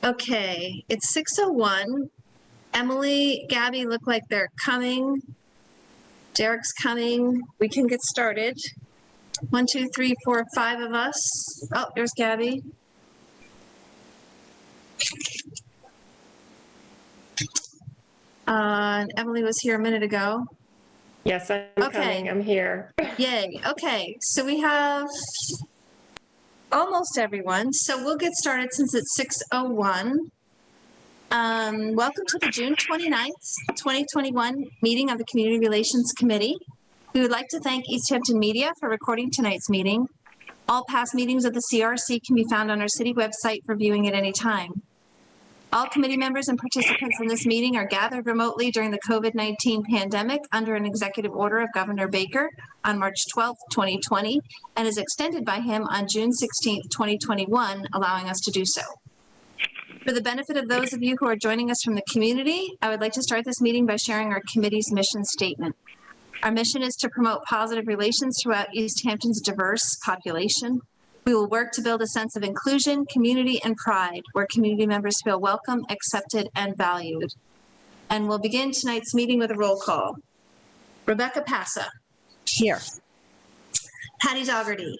Okay, it's 6:01. Emily, Gabby look like they're coming. Derek's coming. We can get started. 1, 2, 3, 4, 5 of us. Oh, there's Gabby. Emily was here a minute ago. Yes, I'm coming. I'm here. Yay. Okay, so we have almost everyone. So we'll get started since it's 6:01. Welcome to the June 29th, 2021 meeting of the Community Relations Committee. We would like to thank Easthampton Media for recording tonight's meeting. All past meetings of the CRC can be found on our city website for viewing at any time. All committee members and participants in this meeting are gathered remotely during the COVID-19 pandemic under an executive order of Governor Baker on March 12th, 2020, and is extended by him on June 16th, 2021, allowing us to do so. For the benefit of those of you who are joining us from the community, I would like to start this meeting by sharing our committee's mission statement. Our mission is to promote positive relations throughout Easthampton's diverse population. We will work to build a sense of inclusion, community, and pride, where community members feel welcome, accepted, and valued. And we'll begin tonight's meeting with a roll call. Rebecca Passa. Here. Patty Dougherty.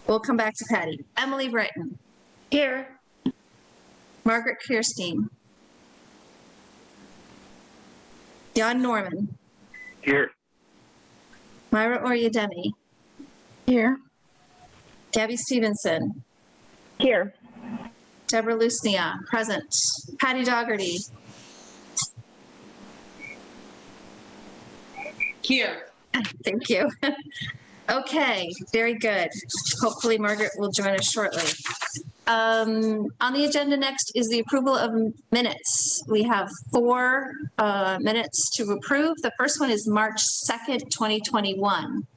We'll come back to Patty. Emily Britton. Here. Margaret Kirstein. Jan Norman. Here. Myra Oriademi. Here. Gabby Stevenson. Here. Deborah Lusnia, present. Patty Dougherty. Here. Thank you. Okay, very good. Hopefully Margaret will join us shortly. On the agenda next is the approval of minutes. We have 4 minutes to approve. The first one is March 2nd, 2021.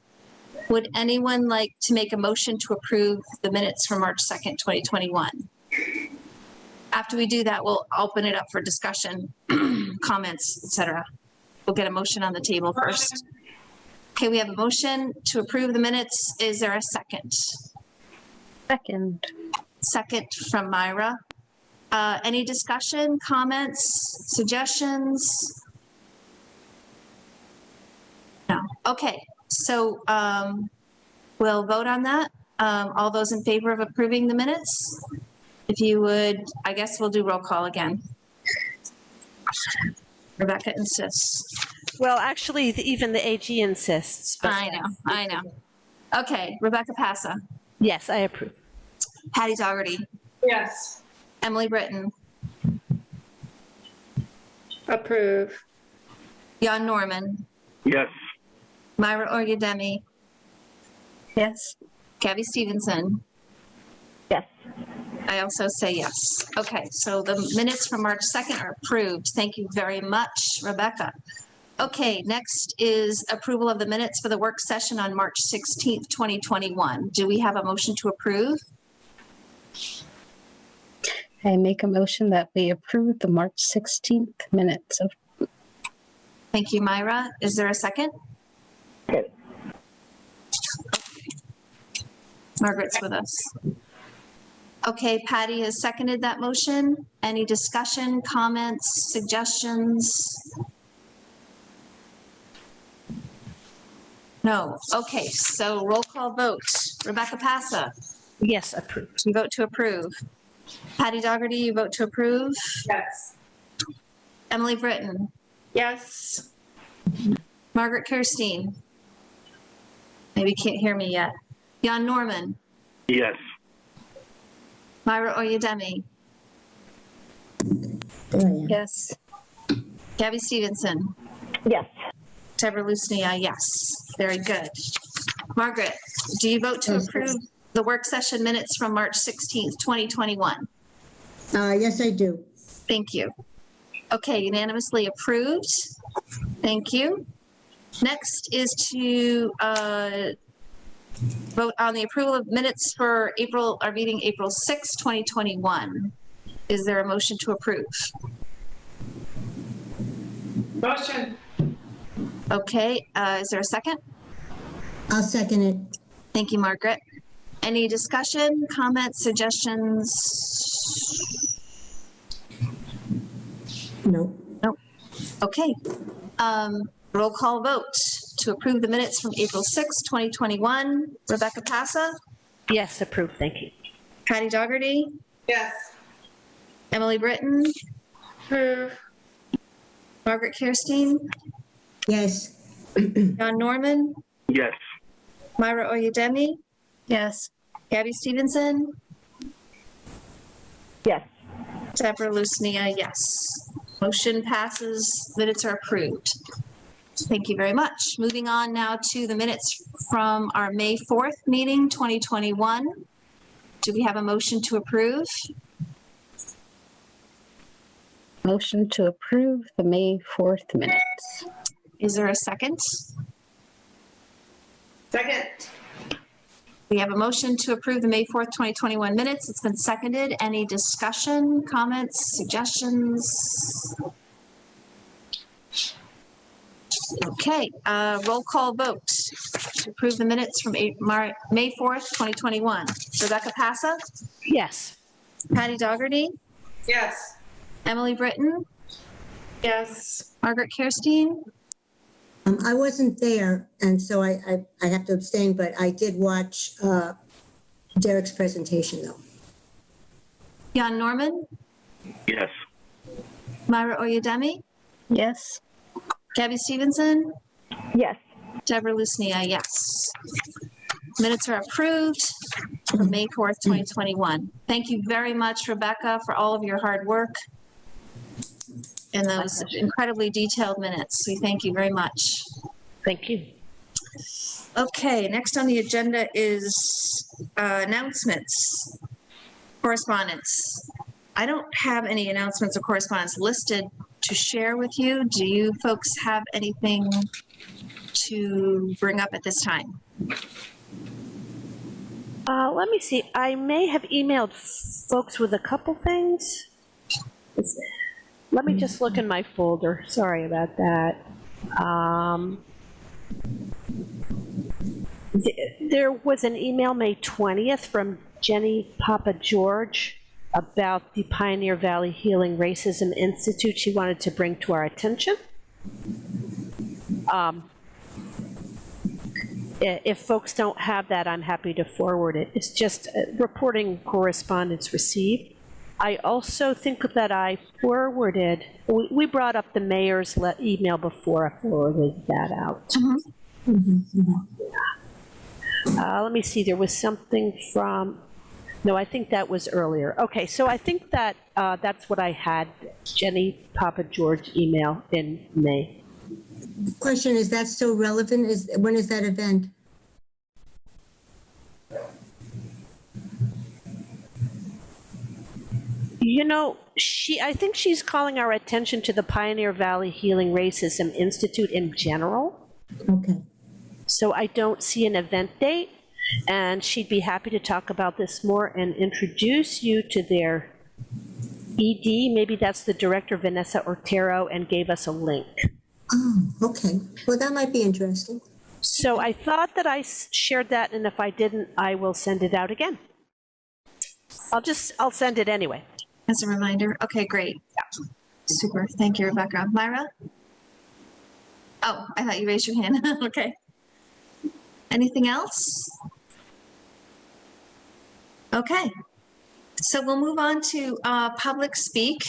Would anyone like to make a motion to approve the minutes for March 2nd, 2021? After we do that, we'll open it up for discussion, comments, etc. We'll get a motion on the table first. Okay, we have a motion to approve the minutes. Is there a second? Second. Second from Myra. Any discussion, comments, suggestions? No. Okay, so we'll vote on that. All those in favor of approving the minutes? If you would, I guess we'll do roll call again. Rebecca insists. Well, actually, even the AG insists. But I know. Okay, Rebecca Passa. yes, I approve. Patty Dougherty. Yes. Emily Britton. Approve. Jan Norman. Yes. Myra Oriademi. Yes. Gabby Stevenson. Yes. I also say yes. Okay, so the minutes from March 2nd are approved. Thank you very much, Rebecca. Okay, next is approval of the minutes for the work session on March 16th, 2021. Do we have a motion to approve? I make a motion that we approve the March 16th minutes of. Thank you, Myra. Is there a second? Good. Margaret's with us. Okay, Patty has seconded that motion. Any discussion, comments, suggestions? No. Okay, so roll call vote. Rebecca Passa. Yes, approved. You vote to approve. Patty Dougherty, you vote to approve. Yes. Emily Britton. Yes. Margaret Kirstein. Maybe you can't hear me yet. Jan Norman. Yes. Myra Oriademi. Yes. Gabby Stevenson. Yes. Deborah Lusnia, yes. Very good. Margaret, do you vote to approve the work session minutes from March 16th, 2021? Yes, I do. Thank you. Okay, unanimously approved. Thank you. Next is to vote on the approval of minutes for our meeting April 6th, 2021. Is there a motion to approve? Motion. Okay, is there a second? I'll second it. Thank you, Margaret. Any discussion, comments, suggestions? No. Okay. Roll call vote to approve the minutes from April 6, 2021. Rebecca Passa, Yes, approved. Thank you. Patty Dougherty, Yes. Emily Britton, Approve. Margaret Kirstein, Yes. John Norman, Yes. Myra Oyedemi, Yes. Gabby Stevenson, Yes. Deborah Lusnia, yes. Motion passes, minutes are approved. Thank you very much. Moving on now to the minutes from our May 4th meeting, 2021. Do we have a motion to approve? Motion to approve the May 4th minutes. Is there a second? Second. We have a motion to approve the May 4th, 2021 minutes. It's been seconded. Any discussion, comments, suggestions? Okay, roll call vote to approve the minutes from May 4th, 2021. Rebecca Passa, Yes. Patty Dougherty, Yes. Emily Britton, Yes. Margaret Kirstein, I wasn't there, and so I have to abstain, but I did watch Derek's presentation, though. Jan Norman, Yes. Myra Oyedemi, Yes. Gabby Stevenson, Yes. Deborah Lusnia, yes. Minutes are approved for May 4th, 2021. Thank you very much, Rebecca, for all of your hard work and those incredibly detailed minutes. We thank you very much. Thank you. Okay, next on the agenda is announcements, correspondence. I don't have any announcements or correspondence listed to share with you. Do you folks have anything to bring up at this time? Let me see. I may have emailed folks with a couple things. Let me just look in my folder. Sorry about that. There was an email May 20th from Jenny Papa George about the Pioneer Valley Healing Racism Institute she wanted to bring to our attention. If folks don't have that, I'm happy to forward it. It's just reporting correspondence received. I also think that I forwarded, we brought up the mayor's email before. I forwarded that out. Let me see, there was something from, no, I think that was earlier. Okay, so I think that that's what I had, Jenny Papa George email in May. Question, is that still relevant? When is that event? You know, I think she's calling our attention to the Pioneer Valley Healing Racism Institute in general. Okay. So I don't see an event date, and she'd be happy to talk about this more and introduce you to their ED. Maybe that's the director, Vanessa Ortero, and gave us a link. Oh, okay. Well, that might be interesting. So I thought that I shared that, and if I didn't, I will send it out again. I'll send it anyway. As a reminder? Okay, great. Super. Thank you, Rebecca. Myra? Oh, I thought you raised your hand. Okay. Anything else? Okay. So we'll move on to public speak.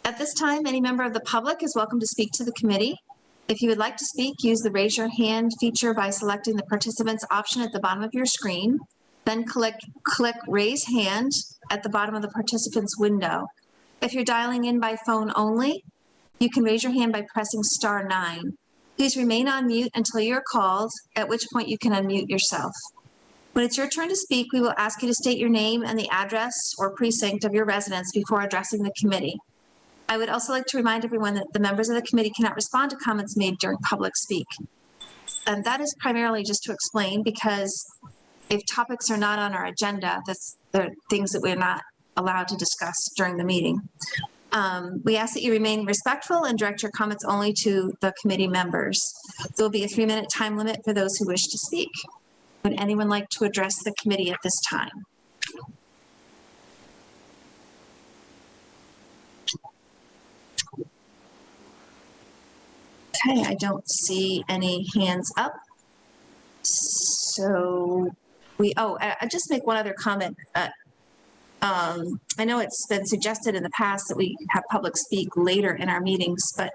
At this time, any member of the public is welcome to speak to the committee. If you would like to speak, use the raise your hand feature by selecting the participants option at the bottom of your screen. Then click raise hand at the bottom of the participants window. If you're dialing in by phone only, you can raise your hand by pressing *9. Please remain on mute until you're called, at which point you can unmute yourself. When it's your turn to speak, we will ask you to state your name and the address or precinct of your residence before addressing the committee. I would also like to remind everyone that the members of the committee cannot respond to comments made during public speak. And that is primarily just to explain, because if topics are not on our agenda, they're things that we're not allowed to discuss during the meeting. We ask that you remain respectful and direct your comments only to the committee members. There will be a 3-minute time limit for those who wish to speak. Would anyone like to address the committee at this time? Okay, I don't see any hands up. So I just make one other comment. I know it's been suggested in the past that we have public speak later in our meetings, but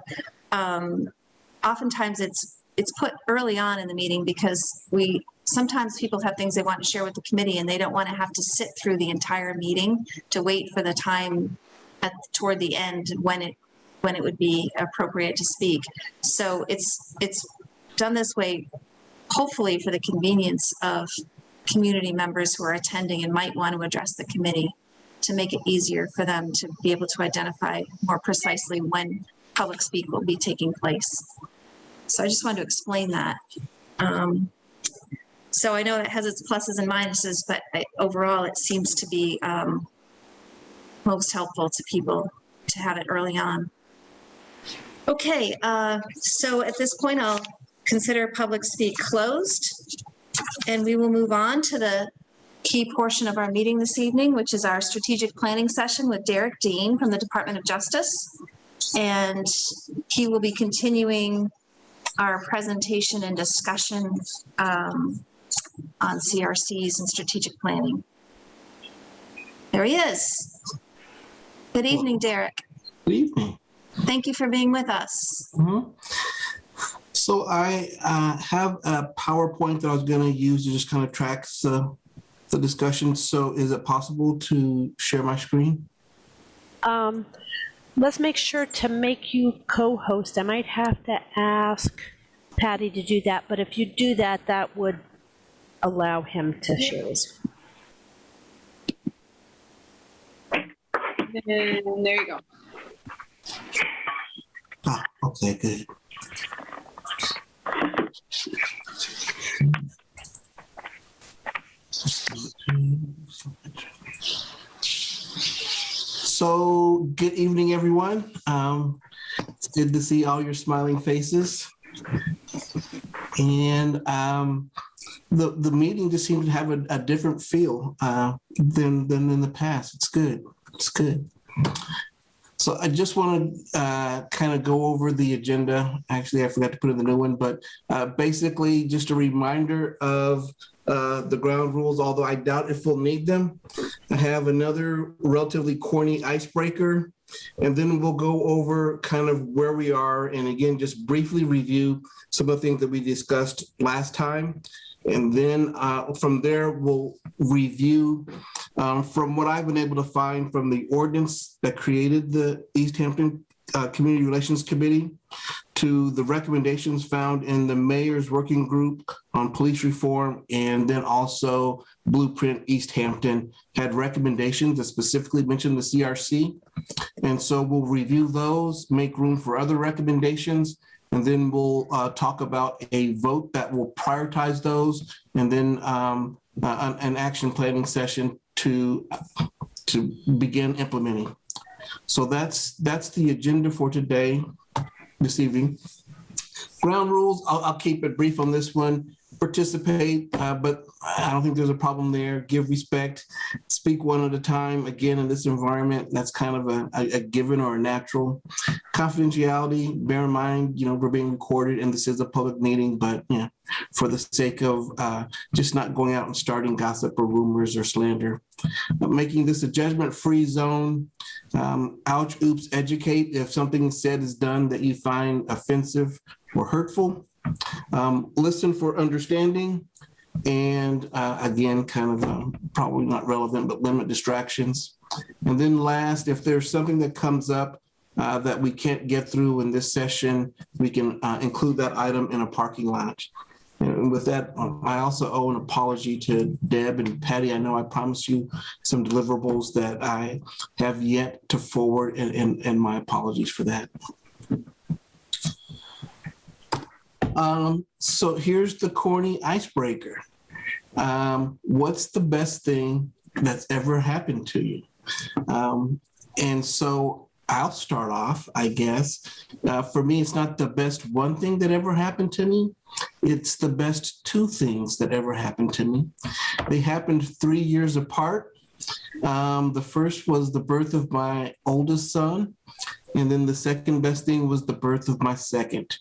oftentimes it's put early on in the meeting because sometimes people have things they want to share with the committee and they don't want to have to sit through the entire meeting to wait for the time toward the end when it would be appropriate to speak. So it's done this way, hopefully for the convenience of community members who are attending and might want to address the committee, to make it easier for them to be able to identify more precisely when public speak will be taking place. So I just wanted to explain that. So I know it has its pluses and minuses, but overall it seems to be most helpful to people to have it early on. Okay, so at this point I'll consider public speak closed, and we will move on to the key portion of our meeting this evening, which is our strategic planning session with Derek Dean from the Department of Justice. And he will be continuing our presentation and discussion on CRCs and strategic planning. There he is. Good evening, Derek. Good evening. Thank you for being with us. Mm-hmm. So I have a PowerPoint that I was going to use to just kind of track the discussion. So is it possible to share my screen? Let's make sure to make you co-host. I might have to ask Patty to do that, but if you do that, that would allow him to share his. And there you go. Ah, okay, good. So, good evening, everyone. It's good to see all your smiling faces. And the meeting just seems to have a different feel than in the past. It's good. It's good. So I just want to kind of go over the agenda. Actually, I forgot to put in the new one, but basically just a reminder of the ground rules, although I doubt if we'll need them. I have another relatively corny icebreaker, and then we'll go over kind of where we are, and again, just briefly review some of the things that we discussed last time. And then from there, we'll review from what I've been able to find from the ordinance that created the Easthampton Community Relations Committee to the recommendations found in the mayor's working group on police reform, and then also Blueprint Easthampton had recommendations that specifically mentioned the CRC. And so we'll review those, make room for other recommendations, and then we'll talk about a vote that will prioritize those, and then an action planning session to begin implementing. So that's the agenda for today, this evening. Ground rules, I'll keep it brief on this one. Participate, but I don't think there's a problem there. Give respect, speak one at a time. Again, in this environment, that's kind of a given or a natural. Confidentiality, bear in mind, we're being recorded and this is a public meeting, but for the sake of just not going out and starting gossip or rumors or slander. Making this a judgment-free zone. Ouch, oops, educate if something said is done that you find offensive or hurtful. Listen for understanding, and again, kind of probably not relevant, but limit distractions. And then last, if there's something that comes up that we can't get through in this session, we can include that item in a parking lot. And with that, I also owe an apology to Deb and Patty. I know I promised you some deliverables that I have yet to forward, and my apologies for that. So here's the corny icebreaker. What's the best thing that's ever happened to you? And so I'll start off, I guess. For me, it's not the best one thing that ever happened to me. It's the best two things that ever happened to me. They happened 3 years apart. The first was the birth of my oldest son. And then the second best thing was the birth of my second.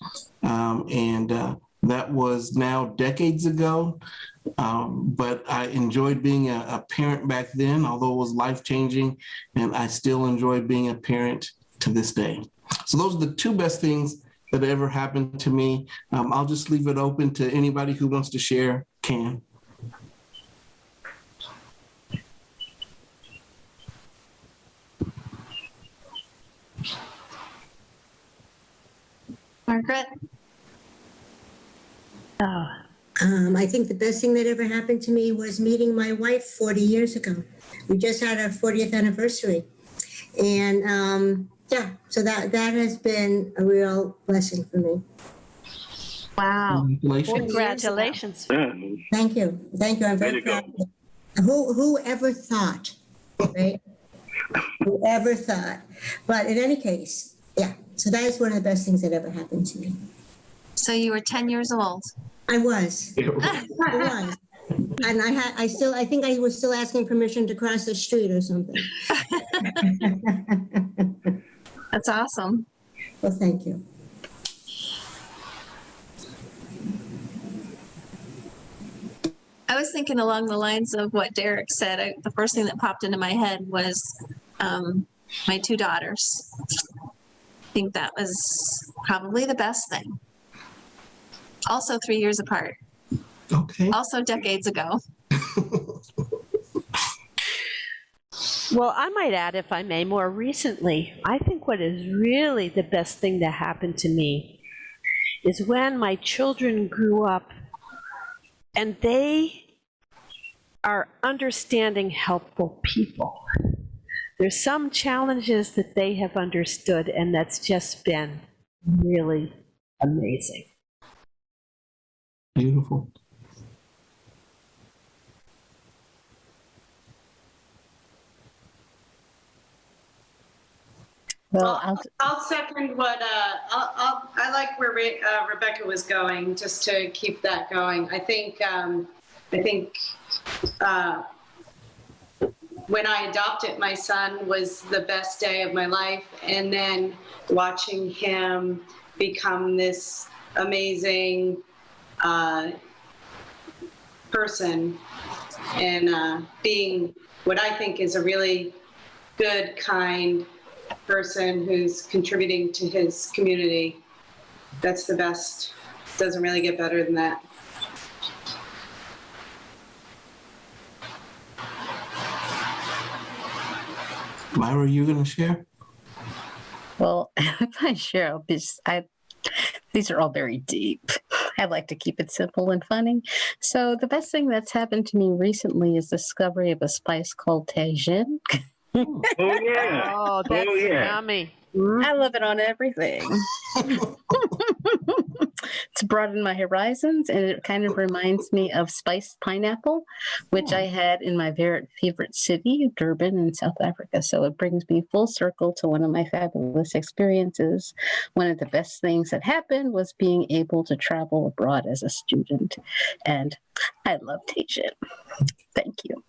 That was now decades ago. But I enjoyed being a parent back then, although it was life-changing, and I still enjoy being a parent to this day. So those are the two best things that ever happened to me. I'll just leave it open to anybody who wants to share can. Margaret? Oh, I think the best thing that ever happened to me was meeting my wife 40 years ago. We just had our 40th anniversary. And so that has been a real blessing for me. Wow. Congratulations. congratulations. Thank you. Thank you. I'm very proud. Whoever thought, right? Whoever thought. But in any case, yeah. So that is one of the best things that ever happened to me. So you were 10 years old. I was. I was. And I think I was still asking permission to cross the street or something. That's awesome. Well, thank you. I was thinking along the lines of what Derek said. The first thing that popped into my head was my two daughters. I think that was probably the best thing. Also 3 years apart. Okay. Also decades ago. Well, I might add, if I may, more recently, I think what is really the best thing that happened to me is when my children grew up and they are understanding, helpful people. There's some challenges that they have understood, and that's just been really amazing. Beautiful. Well, I'll second what, I like where Rebecca was going, just to keep that going. I think when I adopted my son was the best day of my life. And then watching him become this amazing person and being what I think is a really good, kind person who's contributing to his community. That's the best. Doesn't really get better than that. Myra, are you going to share? well, if I share, these are all very deep. I like to keep it simple and funny. So the best thing that's happened to me recently is the discovery of a spice called Tajin. Oh yeah. Oh, that's yummy. I love it on everything. It's broadened my horizons, and it kind of reminds me of spiced pineapple, which I had in my very favorite city, Durban, in South Africa. So it brings me full circle to one of my fabulous experiences. One of the best things that happened was being able to travel abroad as a student, and I love Tajin. Thank you.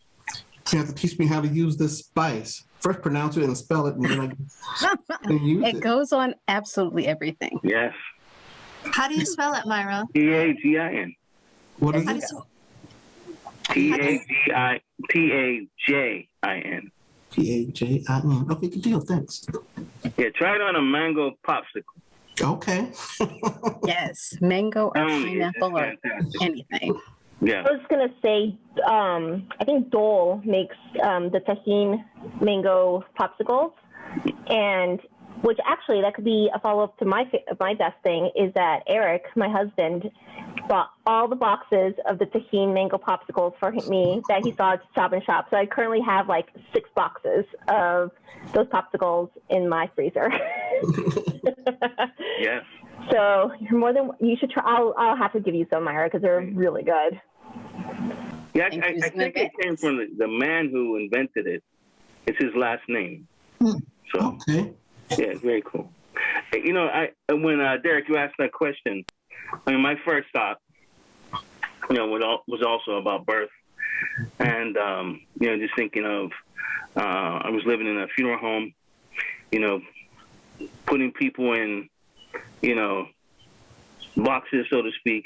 You have to teach me how to use this spice. First pronounce it and spell it, and then I can use it. It goes on absolutely everything. Yes. How do you spell it, Myra? P-A-G-I-N. What is How do it? you spell- P-A-G-I-N. P-A-J-I-N. Okay, good deal. Thanks. Yeah, try it on a mango popsicle. Okay. Yes, mango or pineapple or fantastic. anything. Yeah. I was gonna say, I think Dole makes the tahine mango popsicles, and which actually that could be a follow-up to my best thing is that Eric, my husband, bought all the boxes of the tahine mango popsicles for me that he saw at Stop and Shop. So I currently have like 6 boxes of those popsicles in my freezer. Yes. So you're more than you should try. I'll have to give you some, Myra, because they're really good. Yeah, Thank I you, think it came from the man who invented it. It's his last name. So Okay. Yeah, it's very cool. You know, when Derek, you asked that question, I mean, my first thought, you know, was also about birth, and you know, just thinking of, I was living in a funeral home, you know, putting people in, you know, boxes, so to speak,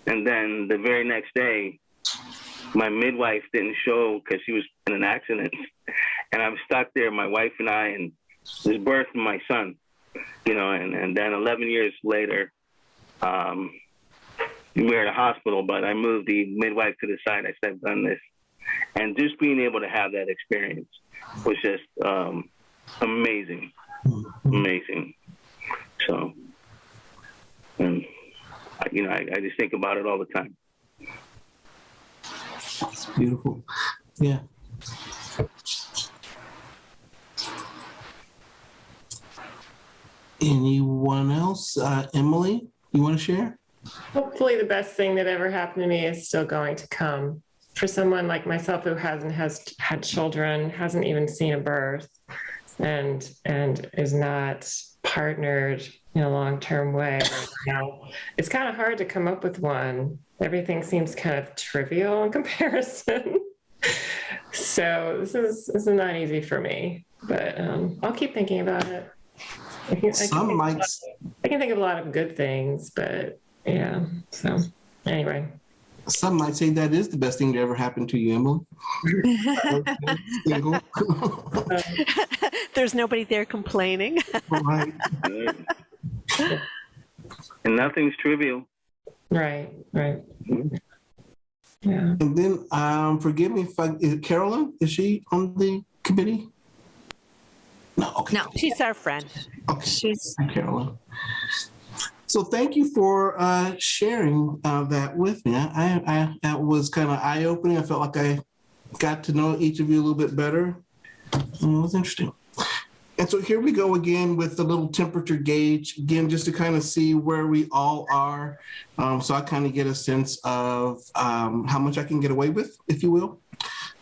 and then the very next day, my midwife didn't show because she was in an accident, and I was stuck there, my wife and I, and this birth of my son, you know, and then 11 years later, we were at a hospital, but I moved the midwife to the side. I said, I've done this. And just being able to have that experience was just amazing, amazing. So, and, you know, I just think about it all the time. It's beautiful. Yeah. Anyone else? Emily, you want to share? Hopefully the best thing that ever happened to me is still going to come. For someone like myself who has had children, hasn't even seen a birth, and is not partnered in a long-term way right now, it's kind of hard to come up with one. Everything seems kind of trivial in comparison. So this is not easy for me, but I'll keep thinking about it. I can think of a lot of good things, but yeah, so anyway. Some might say that is the best thing to ever happen to you, Emily. There's nobody there complaining. Right. And nothing's trivial. Right. Yeah. And then, forgive me if is Carolyn, is she on the committee? No, okay. No. She's our friend. Okay, She's Carolyn. So thank you for sharing that with me. That was kind of eye-opening. I felt like I got to know each of you a little bit better. And it was interesting. And so here we go again with the little temperature gauge, again, just to kind of see where we all are. So I kind of get a sense of how much I can get away with, if you will.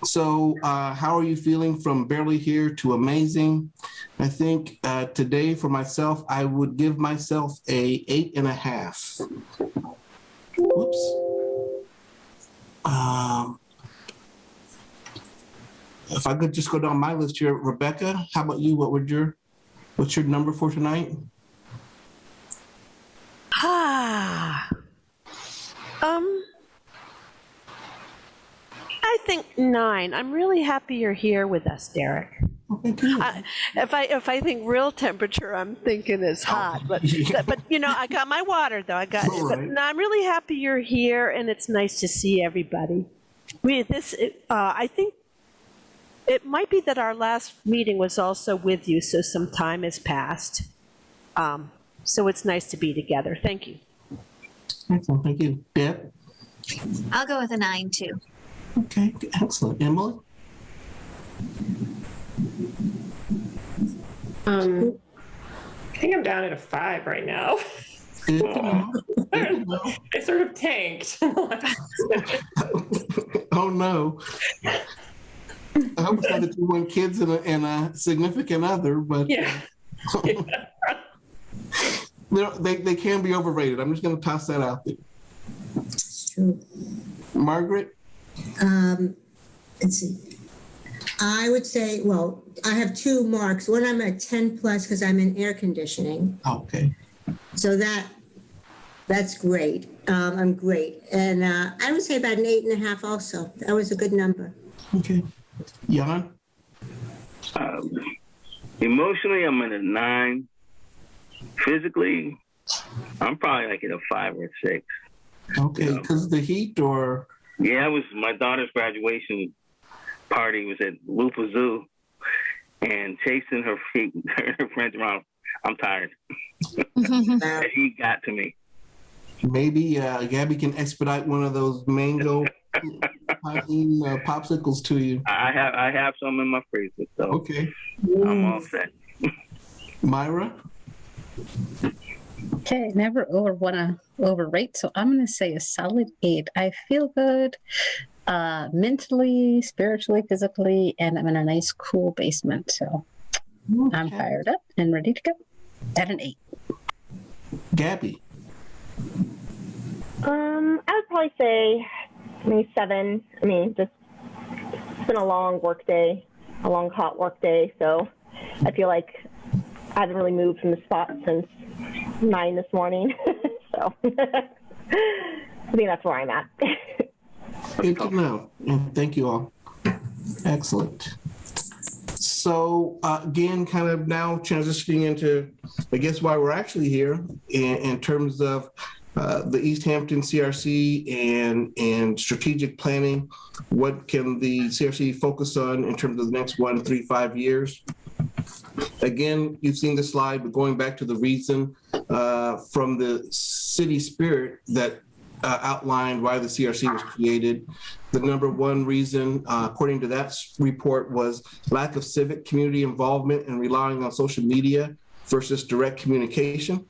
So how are you feeling from barely here to amazing? I think today for myself, I would give myself a 8.5. Whoops. If I could just go down my list here, Rebecca, how about you? What's your number for tonight? I think 9. I'm really happy you're here with us, Derek. If I think real temperature, I'm thinking it's hot. But you know, I got my water though. No, I'm really happy you're here, and it's nice to see everybody. I think it might be that our last meeting was also with you, so some time has passed. So it's nice to be together. Thank you. Excellent. Thank you. Deb? I'll go with a 9 too. Okay, excellent. Emily? I think I'm down at a 5 right now. I sort of tanked. Oh no. I hope it's not that you want kids and a significant other, but yeah. You know, they can be overrated. I'm just going to toss that out there. It's true. Margaret? Let's see. I would say, well, I have 2 marks. One, I'm at 10 plus because I'm in air conditioning. Okay. So that's great. I'm great. And I would say about an 8.5 also. That was a good number. Okay. Jan? Emotionally, I'm at a 9. Physically, I'm probably like at a 5 or 6. Okay, because the heat or? Yeah, it was my daughter's graduation party was at Lupa Zoo, and chasing her friends around, I'm tired. The heat got to me. Maybe Gabby can expedite one of those mango popsicles to you. I have some in my freezer, so okay. I'm all set. Myra? Okay, never want to overrate, so I'm going to say a solid 8. I feel good mentally, spiritually, physically, and I'm in a nice, cool basement. So I'm fired up and ready to go at an 8. Gabby. I would probably say maybe 7. I mean, just it's been a long work day, a long hot work day, so I feel like I haven't really moved from the spot since 9 this morning. So I think that's where I'm at. Good to know. And thank you all. Excellent. So again, kind of now transitioning into, I guess, why we're actually here in terms of the Easthampton CRC and strategic planning. What can the CRC focus on in terms of the next 1, 3, 5 years? Again, you've seen the slide, but going back to the reason from the city spirit that outlined why the CRC was created. The number one reason, according to that report, was lack of civic community involvement and relying on social media versus direct communication.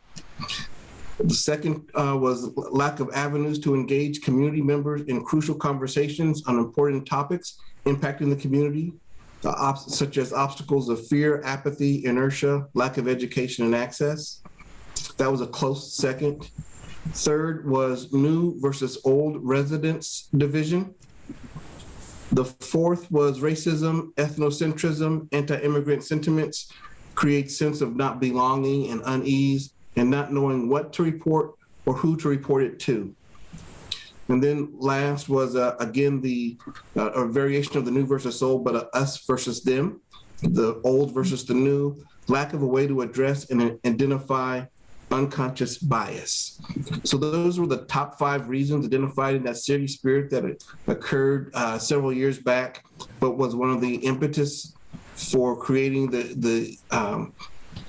The second was lack of avenues to engage community members in crucial conversations on important topics impacting the community, such as obstacles of fear, apathy, inertia, lack of education and access. That was a close second. Third was new versus old residents division. The fourth was racism, ethnocentrism, anti-immigrant sentiments create sense of not belonging and unease and not knowing what to report or who to report it to. And then last was, again, a variation of the new versus old, but us versus them, the old versus the new, lack of a way to address and identify unconscious bias. So those were the top 5 reasons identified in that city spirit that occurred several years back, but was one of the impetus for creating the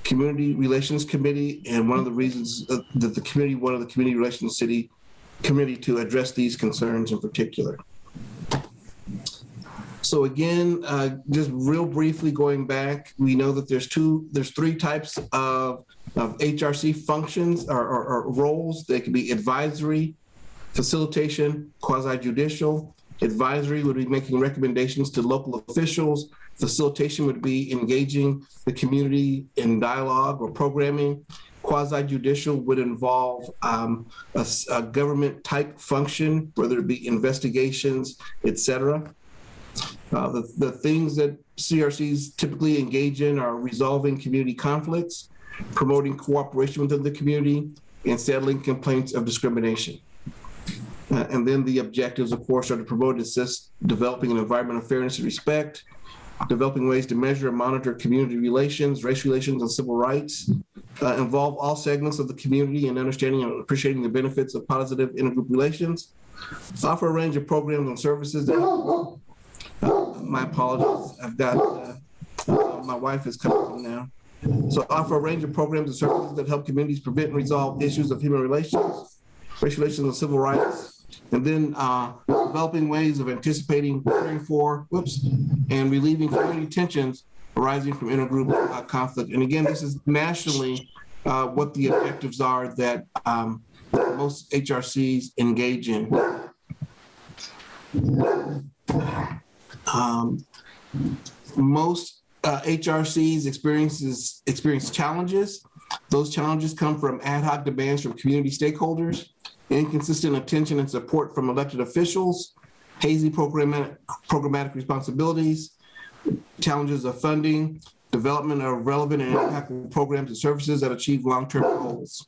Community Relations Committee, and one of the reasons that the committee wanted the Community Relations City Committee to address these concerns in particular. So again, just real briefly going back, we know that there's 3 types of HRC functions or roles. They can be advisory, facilitation, quasi-judicial. Advisory would be making recommendations to local officials. Facilitation would be engaging the community in dialogue or programming. Quasi-judicial would involve a government type function, whether it be investigations, et cetera. The things that CRCs typically engage in are resolving community conflicts, promoting cooperation within the community, and settling complaints of discrimination. And then the objectives, of course, are to promote and assist developing an environment of fairness and respect, developing ways to measure and monitor community relations, race relations, and civil rights, involve all segments of the community in understanding and appreciating the benefits of positive intergroup relations, offer a range of programs and services that my apologies. I've got, my wife is coming home now. So offer a range of programs and services that help communities prevent and resolve issues of human relations, race relations, and civil rights. And then developing ways of anticipating, preparing for, and relieving community tensions arising from intergroup conflict. And again, this is nationally what the objectives are that most HRCs engage in. Most HRCs experience challenges. Those challenges come from ad hoc demands from community stakeholders, inconsistent attention and support from elected officials, hazy programmatic responsibilities, challenges of funding, development of relevant and impactful programs and services that achieve long-term goals.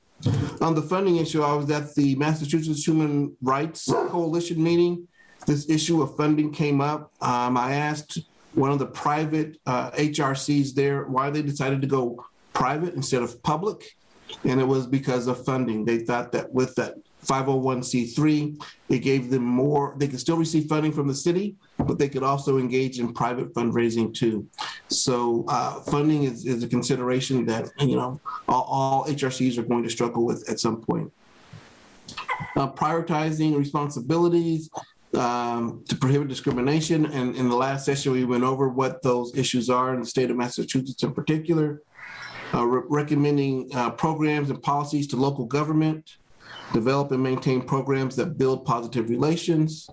On the funding issue, I was at the Massachusetts Human Rights Coalition meeting. This issue of funding came up. I asked one of the private HRCs there why they decided to go private instead of public, and it was because of funding. They thought that with that 501c3, it gave them more, they could still receive funding from the city, but they could also engage in private fundraising too. So funding is a consideration that, you know, all HRCs are going to struggle with at some point. Prioritizing responsibilities to prohibit discrimination. And in the last session, we went over what those issues are in the state of Massachusetts in particular. Recommending programs and policies to local government, develop and maintain programs that build positive relations.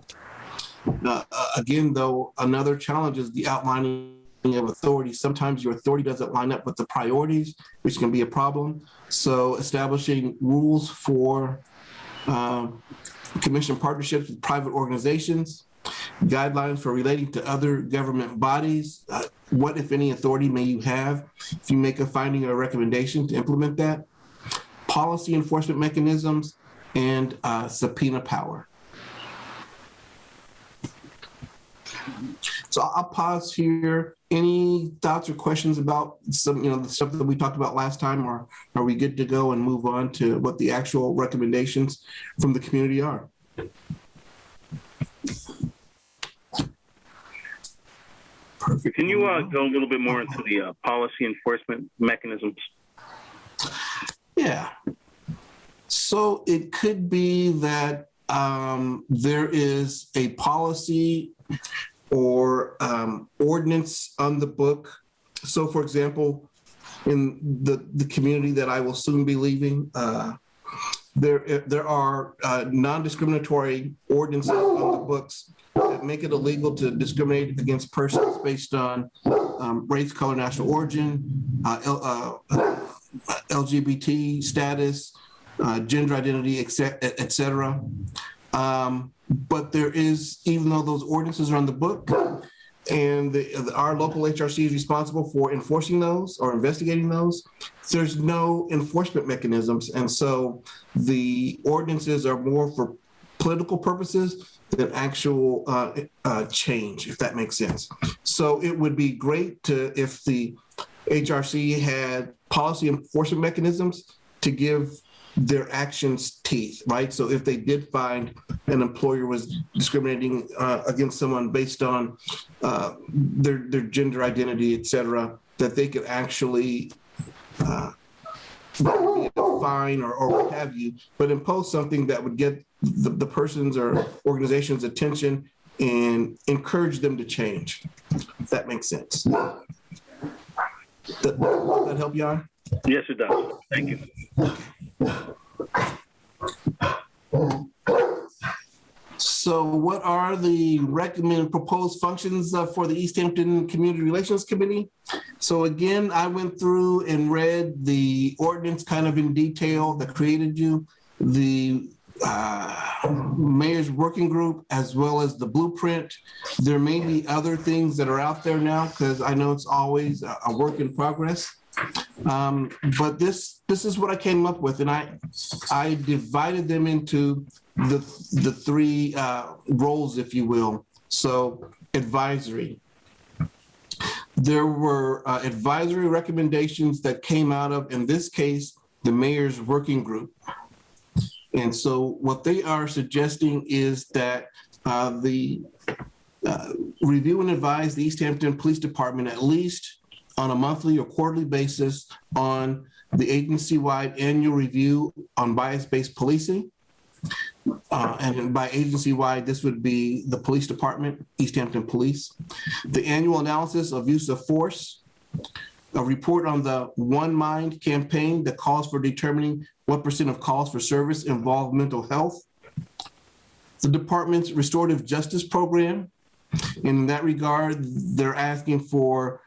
Again, though, another challenge is the outlining of authority, sometimes your authority doesn't line up with the priorities, which can be a problem. So establishing rules for commission partnerships with private organizations, guidelines for relating to other government bodies. What, if any, authority may you have if you make a finding or a recommendation to implement that? Policy enforcement mechanisms and subpoena power. So I'll pause here. Any thoughts or questions about some, the stuff that we talked about last time, or are we good to go and move on to what the actual recommendations from the community are? Perfect. Can you go a little bit more into the policy enforcement mechanisms? Yeah. So it could be that there is a policy or ordinance on the book. So, for example, in the community that I will soon be leaving, there are non-discriminatory ordinances on the books that make it illegal to discriminate against persons based on race, color, national origin, LGBT status, gender identity, et cetera. But there is, even though those ordinances are on the book, and our local HRC is responsible for enforcing those or investigating those, there's no enforcement mechanisms. And so the ordinances are more for political purposes than actual change, if that makes sense. So it would be great if the HRC had policy enforcement mechanisms to give their actions teeth, right? So if they did find an employer was discriminating against someone based on their gender identity, et cetera, that they could actually fine or what have you, but impose something that would get the person's or organization's attention and encourage them to change, if that makes sense. Does that help you on? Yes, it does. Thank you. So what are the recommended proposed functions for the Easthampton Community Relations Committee? So again, I went through and read the ordinance kind of in detail that created you, the mayor's working group, as well as the blueprint. There may be other things that are out there now, because I know it's always a work in progress. But this is what I came up with, and I divided them into the three roles, if you will. So advisory. There were advisory recommendations that came out of, in this case, the mayor's working group. And so what they are suggesting is that the review and advise the Easthampton Police Department at least on a monthly or quarterly basis on the agency-wide annual review on bias-based policing. And by agency-wide, this would be the police department, Easthampton Police. The annual analysis of use of force, a report on the One Mind campaign that calls for determining what % of calls for service involve mental health. The department's restorative justice program. In that regard, they're asking for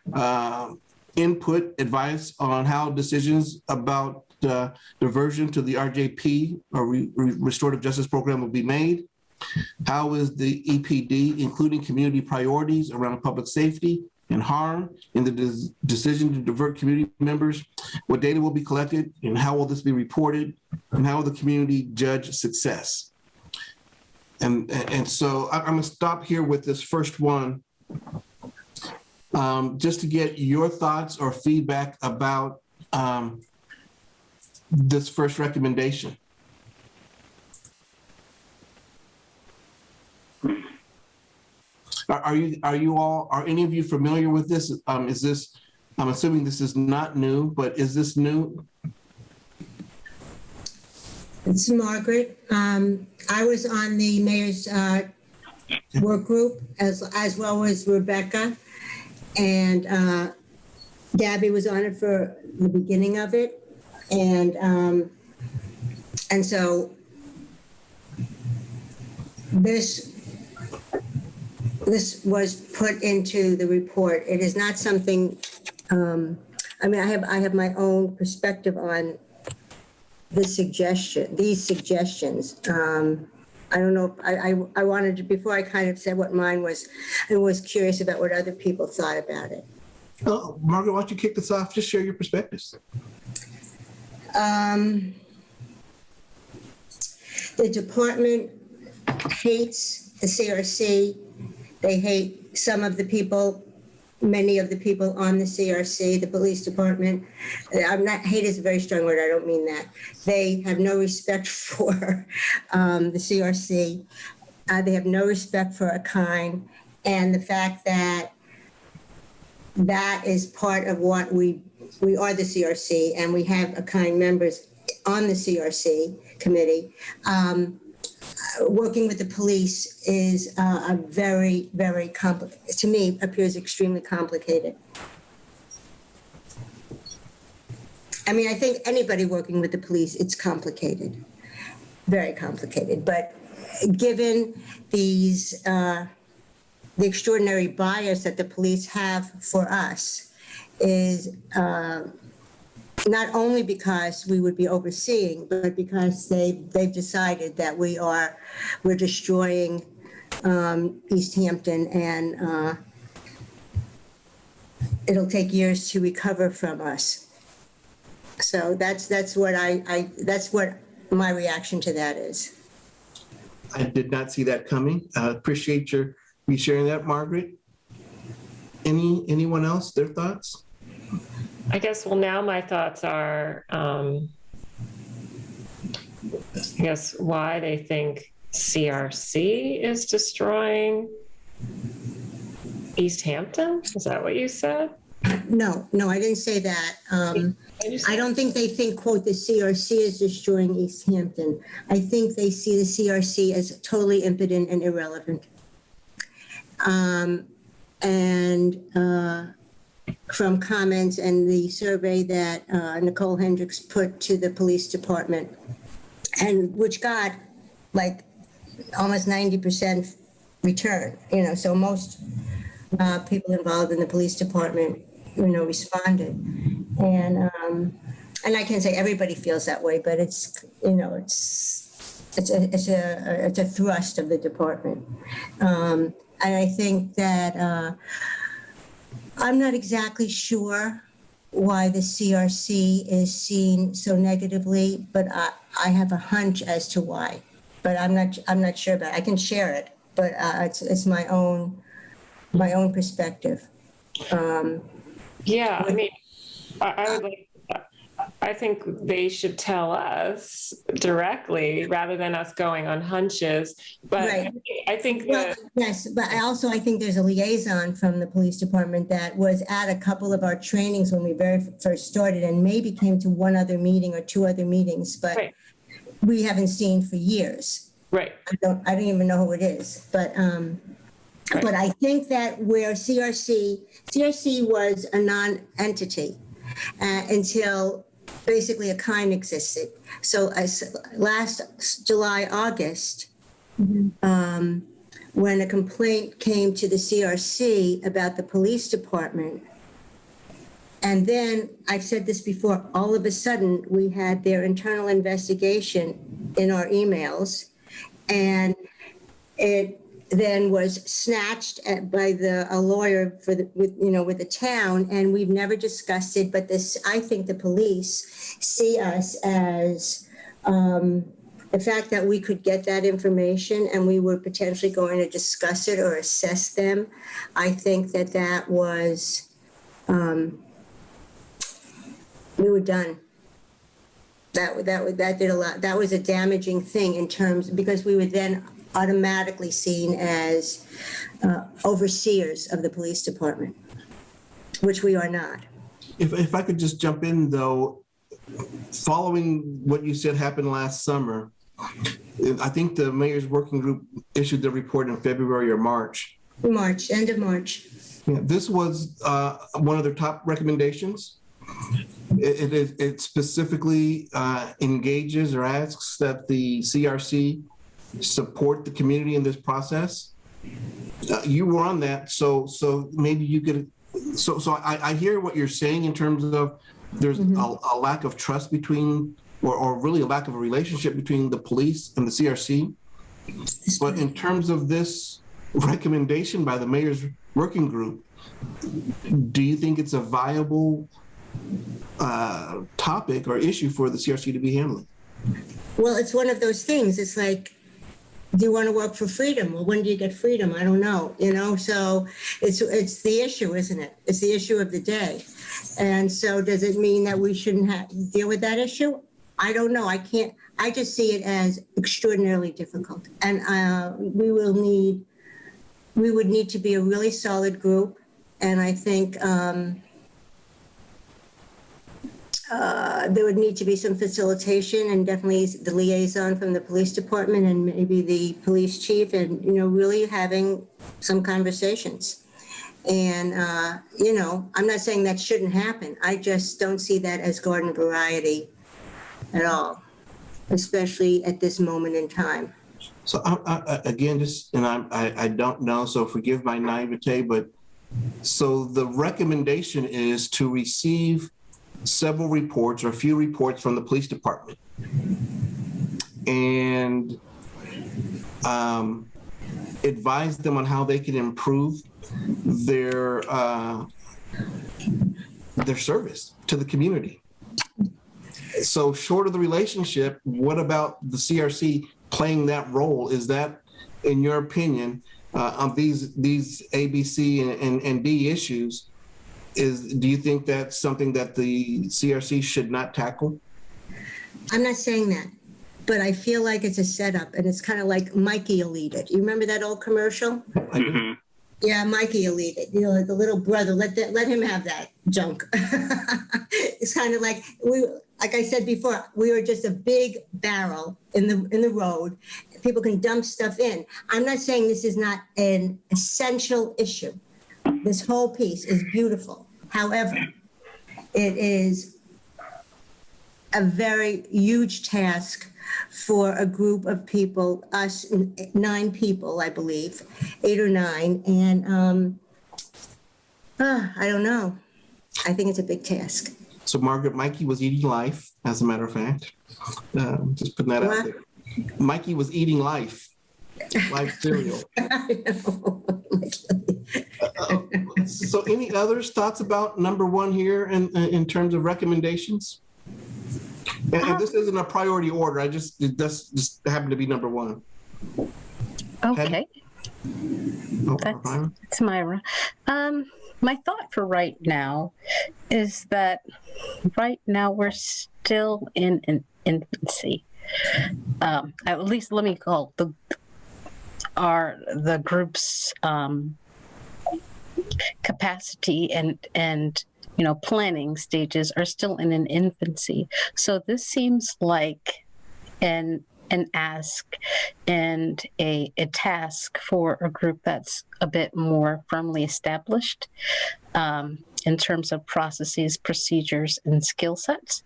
input, advice on how decisions about diversion to the RJP or restorative justice program will be made. How is the EPD including community priorities around public safety and harm in the decision to divert community members? What data will be collected and how will this be reported? And how will the community judge success? And so I'm going to stop here with this first one, just to get your thoughts or feedback about this first recommendation. Are any of you familiar with this? Is this, I'm assuming this is not new, but is this new? It's Margaret. I was on the mayor's work group as well as Rebecca, and Gabby was on it for the beginning of it, and so this this was put into the report. It is not something, I mean, I have my own perspective on these suggestions. I don't know, I wanted to, before I kind of said what mine was, I was curious about what other people thought about it. Oh, Margaret, why don't you kick this off? Just share your perspectives. The department hates the CRC. They hate some of the people, many of the people on the CRC, the police department. Hate is a very strong word, I don't mean that. They have no respect for the CRC. They have no respect for a kind. And the fact that that is part of what we are the CRC, and we have a kind members on the CRC committee. Working with the police is a very, very complicated, to me, appears extremely complicated. I mean, I think anybody working with the police, it's complicated, very complicated. But given these, the extraordinary bias that the police have for us is not only because we would be overseeing, but because they've decided that we're destroying Easthampton, and it'll take years to recover from us. So that's what my reaction to that is. I did not see that coming. Appreciate you sharing that, Margaret. Anyone else, their thoughts? I guess, well, now my thoughts are, I guess, why they think CRC is destroying Easthampton? Is that what you said? No, I didn't say that. I don't think they think, quote, the CRC is destroying Easthampton. I think they see the CRC as totally impotent and irrelevant. From comments and the survey that Nicole Hendricks put to the police department, and which got like almost 90% return, so most people involved in the police department, responded. And I can't say everybody feels that way, but it's a thrust of the department. And I think that I'm not exactly sure why the CRC is seen so negatively, but I have a hunch as to why. But I'm not sure about it. I can share it, but it's my own perspective. Yeah, I mean, I would like. I think they should tell us directly rather than us going on hunches. But right. I think that yes, but I think there's a liaison from the police department that was at a couple of our trainings when we very first started, and maybe came to one other meeting or two other meetings, but right. We haven't seen for years. Right. I don't even know who it is, but. Right. But I think that where CRC was a non-entity until basically a kind existed. So last July, August, when a complaint came to the CRC about the police department, and then I've said this before, all of a sudden we had their internal investigation in our emails, and it then was snatched by a lawyer with the town, and we've never discussed it. But I think the police see us as the fact that we could get that information and we were potentially going to discuss it or assess them. I think that was we were done. That did a lot. That was a damaging thing in terms, because we were then automatically seen as overseers of the police department, which we are not. If I could just jump in, though, following what you said happened last summer, I think the mayor's working group issued the report in February or March. End of March. Yeah, this was one of their top recommendations. It specifically engages or asks that the CRC support the community in this process. you were on that, so maybe you could. So I hear what you're saying in terms of there's a lack of trust between, or really a lack of a relationship between the police and the CRC. But in terms of this recommendation by the mayor's working group, do you think it's a viable topic or issue for the CRC to be handling? Well, it's one of those things. It's like, do you want to work for freedom? Well, when do you get freedom? I don't know, so it's the issue, isn't it? It's the issue of the day. And so does it mean that we shouldn't deal with that issue? I don't know. I just see it as extraordinarily difficult. And we would need to be a really solid group. And I think there would need to be some facilitation, and definitely the liaison from the police department and maybe the police chief, and, really having some conversations. And, I'm not saying that shouldn't happen. I just don't see that as garden variety at all, especially at this moment in time. So again, I don't know, so forgive my naivete, but so the recommendation is to receive several reports or a few reports from the police department and advise them on how they can improve their service to the community. So short of the relationship, what about the CRC playing that role? Is that, in your opinion, on these A, B, C, and D issues, do you think that's something that the CRC should not tackle? I'm not saying that, but I feel like it's a setup, and it's kind of like Mikey will eat it. You remember that old commercial? Mm-hmm. Yeah, Mikey will eat it. Like the little brother, let him have that junk. It's kind of like like I said before, we were just a big barrel in the road. People can dump stuff in. I'm not saying this is not an essential issue. This whole piece is beautiful. However, it is a very huge task for a group of people, us 9 people, I believe, 8 or 9. And I don't know. I think it's a big task. So Margaret, Mikey was eating life, as a matter of fact. Just putting that out there. Mikey was eating life cereal. I know. So any others thoughts about number 1 here in terms of recommendations? And this isn't a priority order. It just happened to be number 1. Okay. That's Myra. My thought for right now is that right now we're still in an infancy. At least let me call the group's capacity and planning stages are still in an infancy. So this seems like an ask and a task for a group that's a bit more firmly established in terms of processes, procedures, and skill sets,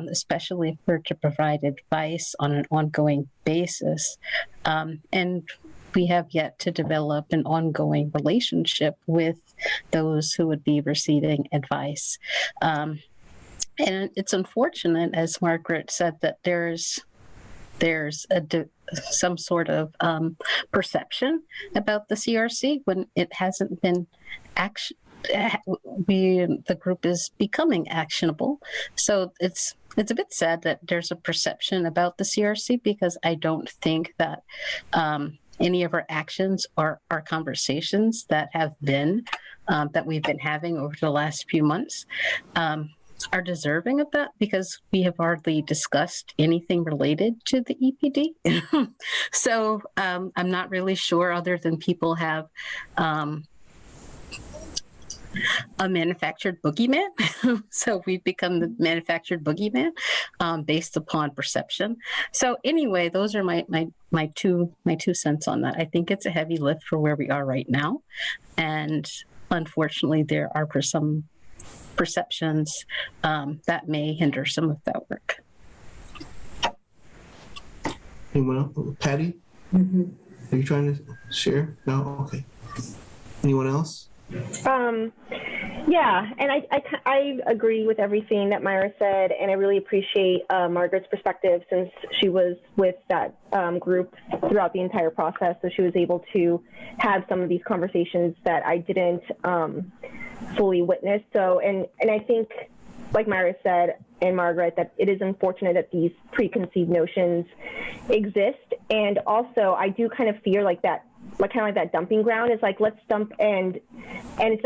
especially if we're to provide advice on an ongoing basis. And we have yet to develop an ongoing relationship with those who would be receiving advice. And it's unfortunate, as Margaret said, that there's some sort of perception about the CRC when it hasn't been the group is becoming actionable. So it's a bit sad that there's a perception about the CRC, because I don't think that any of our actions or our conversations that have been that we've been having over the last few months are deserving of that, because we have hardly discussed anything related to the EPD. So I'm not really sure, other than people have a manufactured boogeyman. So we've become the manufactured boogeyman based upon perception. So anyway, those are my 2 cents on that. I think it's a heavy lift for where we are right now. And unfortunately, there are some perceptions that may hinder some of that work. Anyone else? Patty? Mm-hmm. Are you trying to share? No? Okay. Anyone else? Yeah, and I agree with everything that Myra said, and I really appreciate Margaret's perspective since she was with that group throughout the entire process, so she was able to have some of these conversations that I didn't fully witness. So, and I think, like Myra said, and Margaret, that it is unfortunate that these preconceived notions exist, and also I do kind of fear like that, like kind of like that dumping ground is like, let's dump, and it's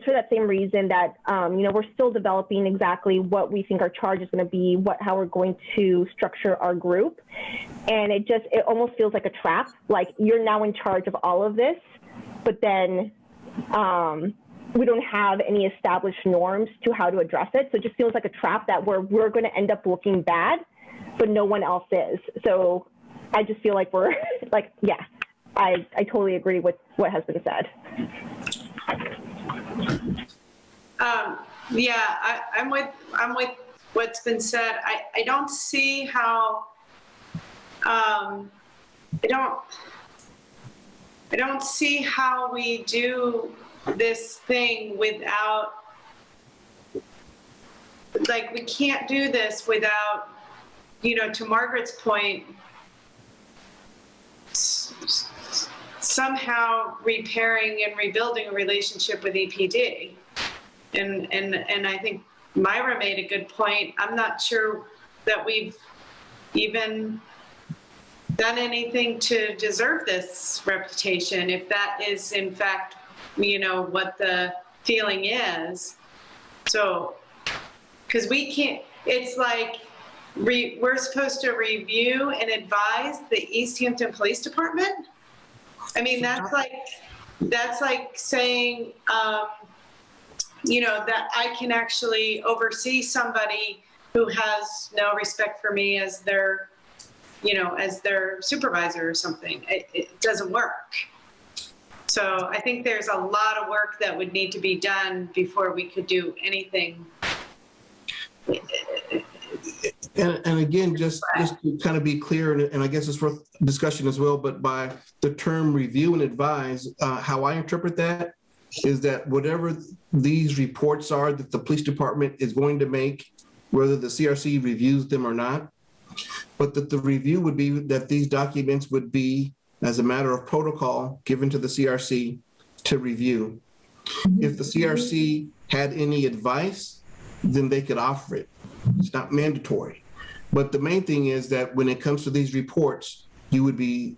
for that same reason that you know, we're still developing exactly what we think our charge is going to be, how we're going to structure our group, and it almost feels like a trap. Like, you're now in charge of all of this, but then we don't have any established norms to how to address it. So it just feels like a trap that we're going to end up looking bad, but no one else is. So I just feel like we're like, yeah, I totally agree with what has been said. Yeah, I'm with what's been said. I don't see how, I don't see how we do this thing without, like, we can't do this without, you know, to Margaret's point, somehow repairing and rebuilding a relationship with EPD. And I think Myra made a good point. I'm not sure that we've even done anything to deserve this reputation, if that is in fact, you know, what the feeling is. So, because we can't, it's like we're supposed to review and advise the Easthampton Police Department. I mean, that's like saying, you know, that I can actually oversee somebody who has no respect for me as their, you know, as their supervisor or something. It doesn't work. So I think there's a lot of work that would need to be done before we could do anything. And again, just to kind of be clear, and I guess it's worth discussion as well, but by the term review and advise, how I interpret that is that whatever these reports are that the police department is going to make, whether the CRC reviews them or not, but that the review would be that these documents would be, as a matter of protocol, given to the CRC to review. If the CRC had any advice, then they could offer it. It's not mandatory. But the main thing is that when it comes to these reports, you would be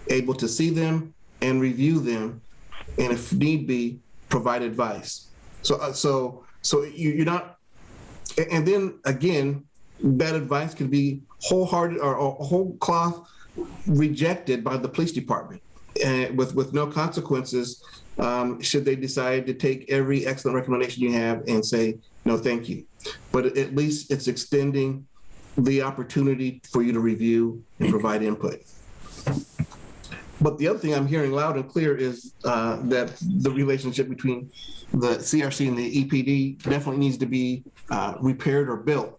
able to see them and review them, and if need be, provide advice. So you're not, and then again, that advice could be wholehearted or whole cloth rejected by the police department, with no consequences, should they decide to take every excellent recommendation you have and say, no, thank you. But at least it's extending the opportunity for you to review and provide input. But the other thing I'm hearing loud and clear is that the relationship between the CRC and the EPD definitely needs to be repaired or built.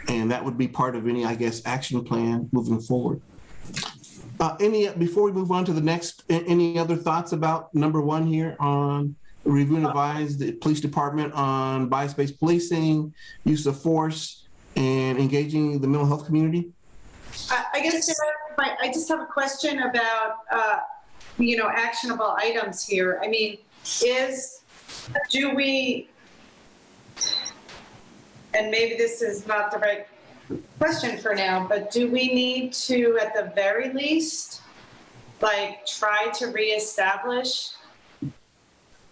And that would be part of any, I guess, action plan moving forward. Before we move on to the next, any other thoughts about number one here on review and advise the police department on bias-based policing, use of force, and engaging the mental health community? I guess I just have a question about, you know, actionable items here. I mean, do we, and maybe this is not the right question for now, but do we need to, at the very least, like, try to reestablish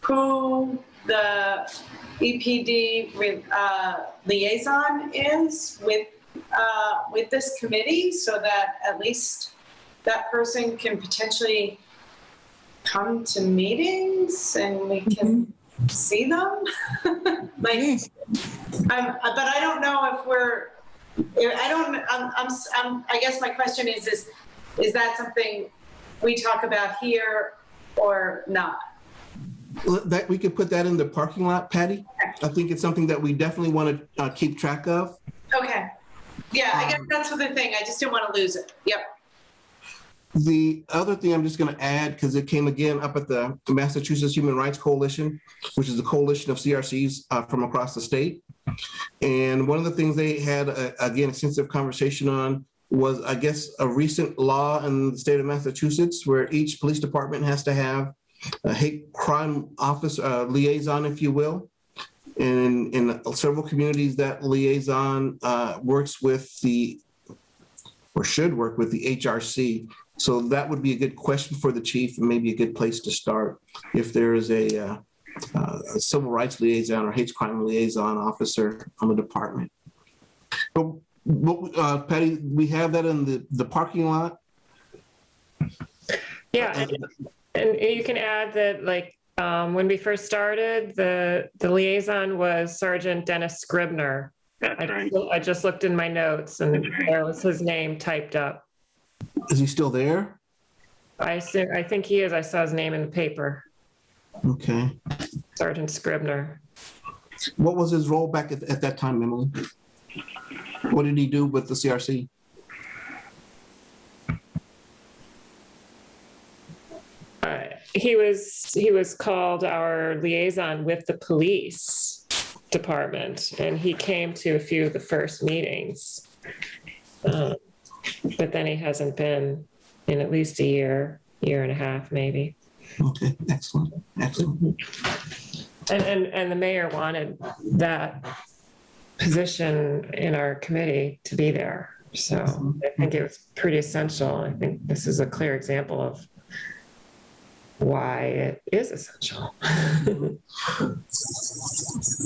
who the EPD liaison is with this committee, so that at least that person can potentially come to meetings and we can see them? Like, but I don't know if we're, I guess my question is that something we talk about here or not? That we could put that in the parking lot, Patty. I think it's something that we definitely want to keep track of. Okay. Yeah, I guess that's the thing. I just didn't want to lose it. Yep. The other thing I'm just going to add, because it came again up at the Massachusetts Human Rights Coalition, which is a coalition of CRCs from across the state. And one of the things they had, again, extensive conversation on was, I guess, a recent law in the state of Massachusetts where each police department has to have a hate crime office liaison, if you will. And in several communities, that liaison works with or should work with the HRC. So that would be a good question for the chief and maybe a good place to start if there is a civil rights liaison or hate crime liaison officer on the department. But Patty, we have that in the parking lot. Yeah, and you can add that, like, when we first started, the liaison was Sergeant Dennis Scribner. That's right. I just looked in my notes, and there was his name typed up. Is he still there? I think he is. I saw his name in the paper. Okay. Sergeant Scribner. What was his role back at that time, Emily? What did he do with the CRC? He was called our liaison with the police department, and he came to a few of the first meetings. But then he hasn't been in at least a year and a half, maybe. Okay, excellent. And the mayor wanted that position in our committee to be there. So I think it was pretty essential. I think this is a clear example of why it is essential.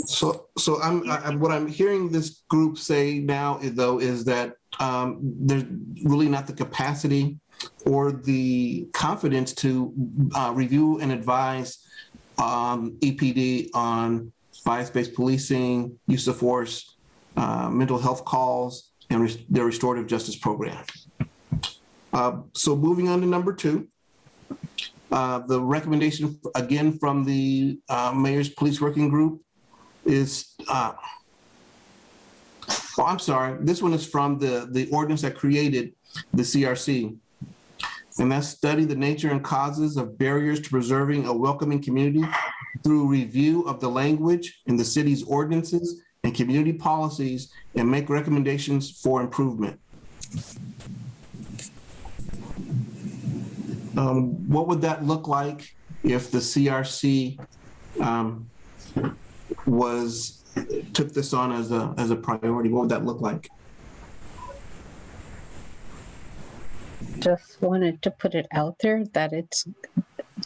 So I'm what I'm hearing this group say now, though, is that there's really not the capacity or the confidence to review and advise EPD on bias-based policing, use of force, mental health calls, and their restorative justice program. So moving on to number 2. The recommendation, again, from the Mayor's Police Working Group is, I'm sorry, this one is from the ordinance that created the CRC. And that's study the nature and causes of barriers to preserving a welcoming community through review of the language in the city's ordinances and community policies and make recommendations for improvement. What would that look like if the CRC took this on as a priority? What would that look like? Just wanted to put it out there that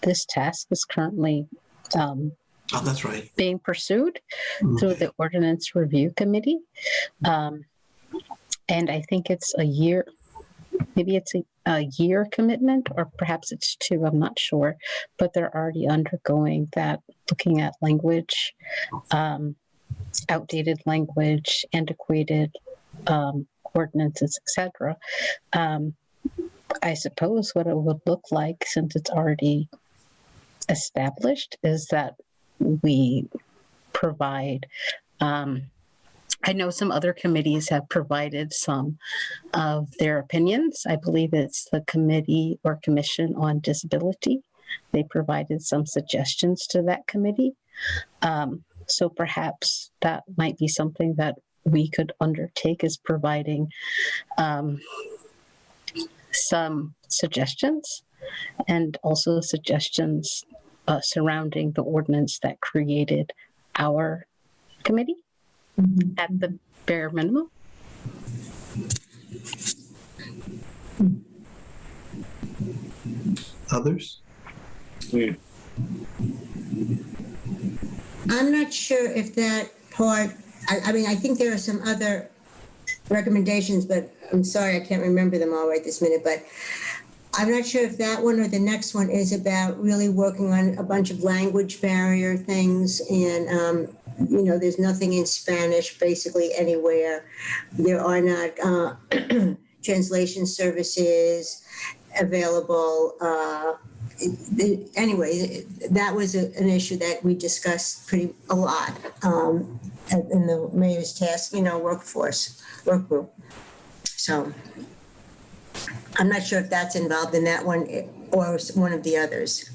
this task is currently that's right, being pursued through the Ordinance Review Committee. And I think it's a year, maybe it's a year commitment, or perhaps it's 2, I'm not sure, but they're already undergoing that, looking at language, outdated language, antiquated ordinances, etc. I suppose what it would look like, since it's already established, is that we provide, I know some other committees have provided some of their opinions. I believe it's the Committee or Commission on Disability. They provided some suggestions to that committee. So perhaps that might be something that we could undertake, is providing some suggestions, and also suggestions surrounding the ordinance that created our committee at the bare minimum. Others? I'm not sure if that part, I mean, I think there are some other recommendations, but I'm sorry, I can't remember them all right this minute, but I'm not sure if that one or the next one is about really working on a bunch of language barrier things. And, there's nothing in Spanish basically anywhere. There are not translation services available. Anyway, that was an issue that we discussed a lot in the mayor's task, work group. So I'm not sure if that's involved in that one or one of the others.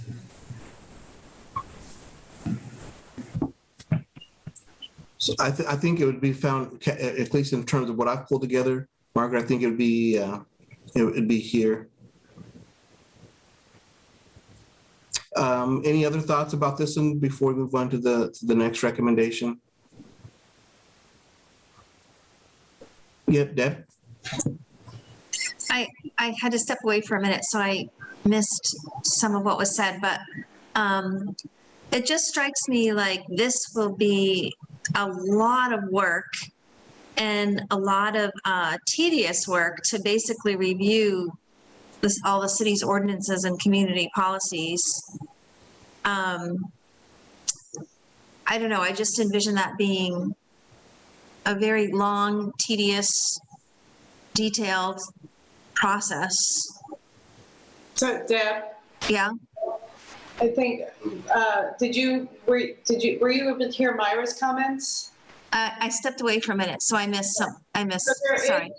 So I think it would be found, at least in terms of what I've pulled together, Margaret, I think it would be here. Any other thoughts about this one before we move on to the next recommendation? Yep, Deb? I had to step away for a minute, so I missed some of what was said, but it just strikes me like this will be a lot of work and a lot of tedious work to basically review all the city's ordinances and community policies. I don't know, I just envision that being a very long, tedious, detailed process. So Deb, Yeah. I think, were you able to hear Myra's comments? I stepped away for a minute, so I missed some. So Sorry.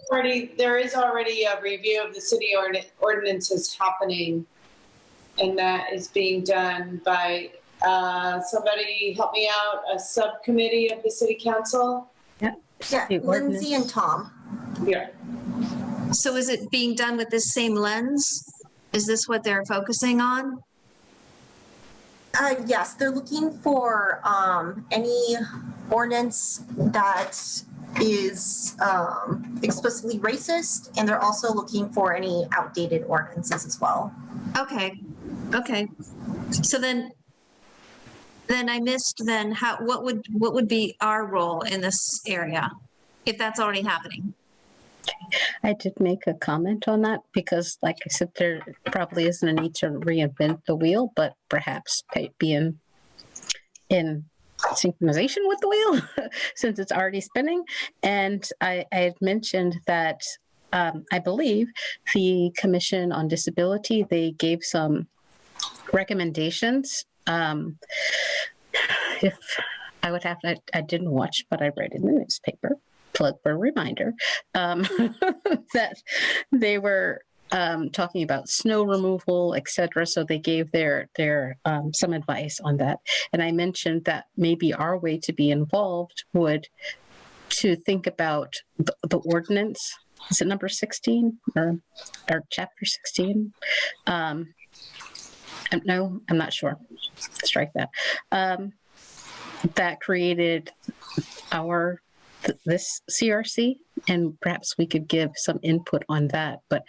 There is already a review of the city ordinances happening, and that is being done by somebody help me out, a subcommittee of the city council. Yeah, Lindsay and Tom. Yeah. So is it being done with this same lens? Is this what they're focusing on? Yes, they're looking for any ordinance that is explicitly racist, and they're also looking for any outdated ordinances as well. Okay. So then I missed what would be our role in this area if that's already happening? I did make a comment on that because, like I said, there probably isn't a need to reinvent the wheel, but perhaps be in synchronization with the wheel since it's already spinning. And I had mentioned that I believe the Commission on Disability, they gave some recommendations. If I would have, I didn't watch, but I read in the newspaper. Plug for a reminder, that they were talking about snow removal, etc. So they gave their some advice on that. And I mentioned that maybe our way to be involved would to think about the ordinance. Is it number 16 or chapter 16? No, I'm not sure. Strike that. That created this CRC, and perhaps we could give some input on that. But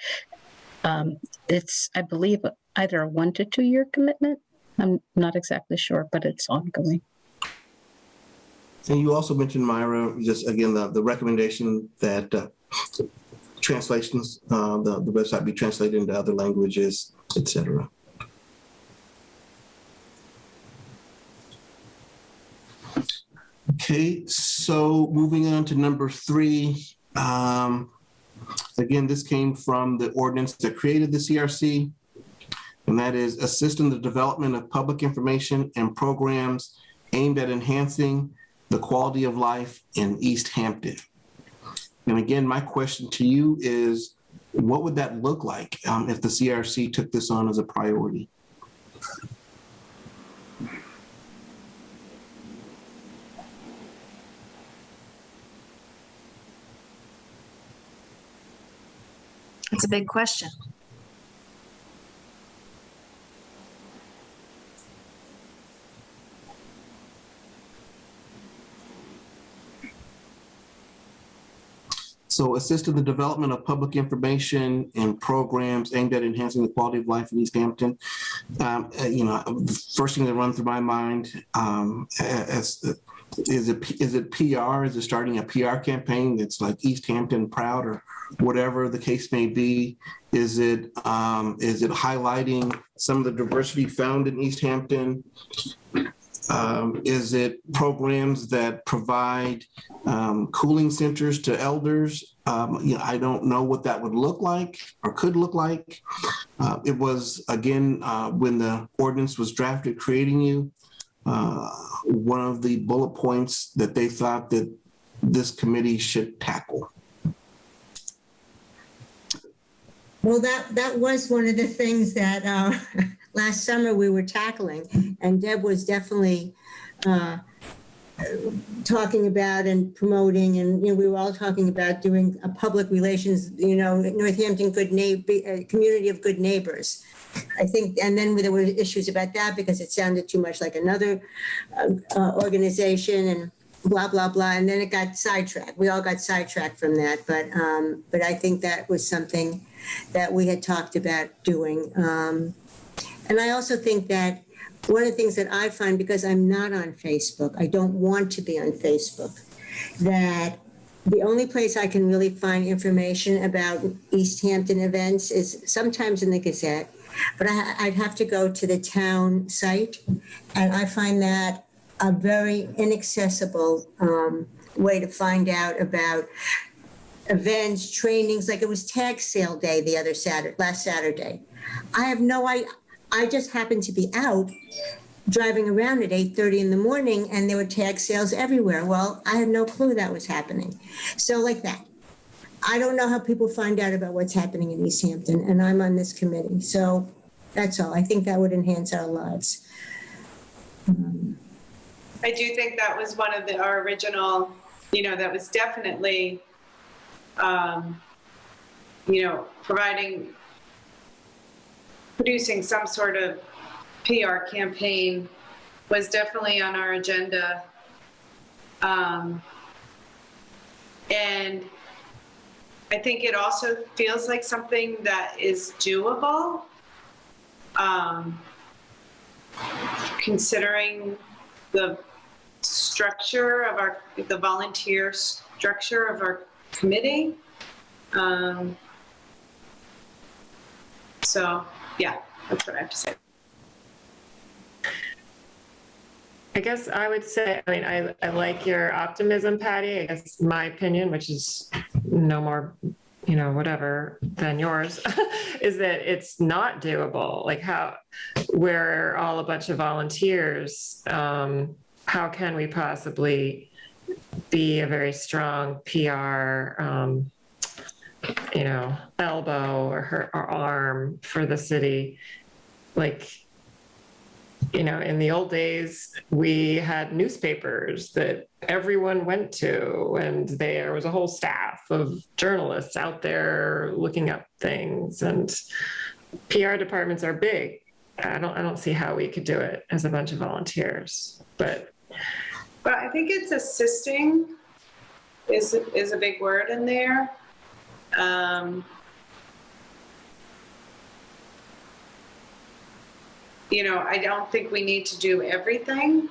it's, I believe, either a 1 to 2 year commitment. I'm not exactly sure, but it's ongoing. And you also mentioned, Myra, just again, the recommendation that translations, the website be translated into other languages, etc. Okay, so moving on to number 3. Again, this came from the ordinance that created the CRC, and that is assist in the development of public information and programs aimed at enhancing the quality of life in Easthampton. And again, my question to you is, what would that look like if the CRC took this on as a priority? It's a big question. So assist in the development of public information and programs aimed at enhancing the quality of life in Easthampton. The first thing that runs through my mind is it PR? Is it starting a PR campaign that's like Easthampton Proud or whatever the case may be? Is it highlighting some of the diversity found in Easthampton? Is it programs that provide cooling centers to elders? I don't know what that would look like or could look like. It was, again, when the ordinance was drafted creating you, one of the bullet points that they thought that this committee should tackle. Well, that was one of the things that last summer we were tackling, and Deb was definitely talking about and promoting, and we were all talking about doing a public relations, Northampton community of good neighbors. I think, and then there were issues about that because it sounded too much like another organization and blah blah blah, and then it got sidetracked. We all got sidetracked from that, but I think that was something that we had talked about doing, and I also think that one of the things that I find, because I'm not on Facebook, I don't want to be on Facebook, that the only place I can really find information about Easthampton events is sometimes in the Gazette, but I'd have to go to the town site, and I find that a very inaccessible way to find out about events, trainings. Like it was tag sale day last Saturday. I have no idea. I just happened to be out driving around at 8:30 in the morning, and there were tag sales everywhere. Well, I had no clue that was happening. So like that. I don't know how people find out about what's happening in Easthampton, and I'm on this committee. So that's all. I think that would enhance our lives. I do think that was one of our original, that was definitely, producing some sort of PR campaign was definitely on our agenda. And I think it also feels like something that is doable, considering the structure of the volunteer structure of our committee. So yeah, that's what I have to say. I guess I would say, I like your optimism, Patty. I guess my opinion, which is no more, whatever than yours, is that it's not doable. Like we're all a bunch of volunteers. How can we possibly be a very strong PR, elbow or arm for the city? In the old days, we had newspapers that everyone went to, and there was a whole staff of journalists out there looking up things, and PR departments are big. I don't see how we could do it as a bunch of volunteers, but I think it's assisting is a big word in there. I don't think we need to do everything,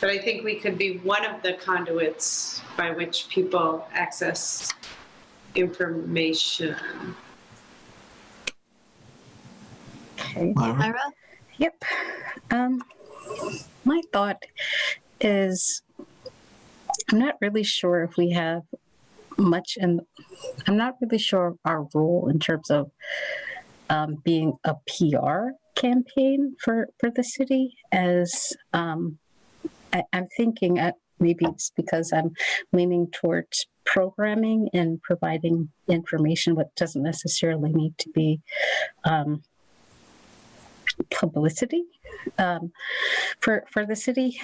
but I think we could be one of the conduits by which people access information. Okay. Myra? Yep. My thought is, I'm not really sure if we have much, and I'm not really sure our role in terms of being a PR campaign for the city, as I'm thinking maybe it's because I'm leaning towards programming and providing information, but doesn't necessarily need to be publicity for the city.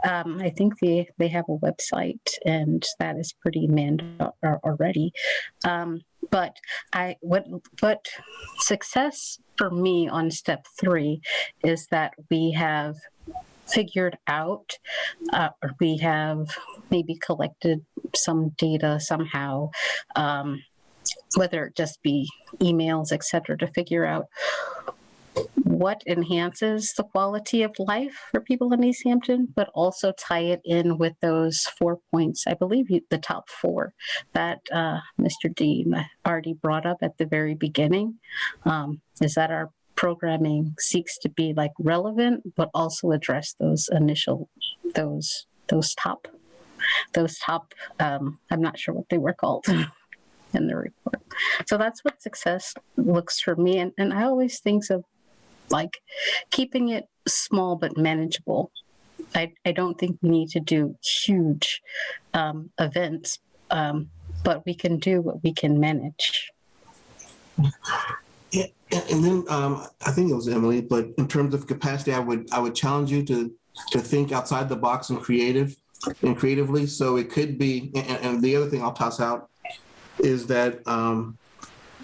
I think they have a website, and that is pretty manned already. But what success for me on step 3 is that we have figured out, or we have maybe collected some data somehow, whether it just be emails, et cetera, to figure out what enhances the quality of life for people in Easthampton, but also tie it in with those 4 points. I believe the top 4 that Mr. Dean already brought up at the very beginning, is that our programming seeks to be relevant, but also address those top, I'm not sure what they were called in the report. So that's what success looks for me. And I always think of keeping it small but manageable. I don't think we need to do huge events, but we can do what we can manage. Yeah, and then I think it was Emily, but in terms of capacity, I would challenge you to think outside the box and creatively. So it could be, and the other thing I'll toss out is that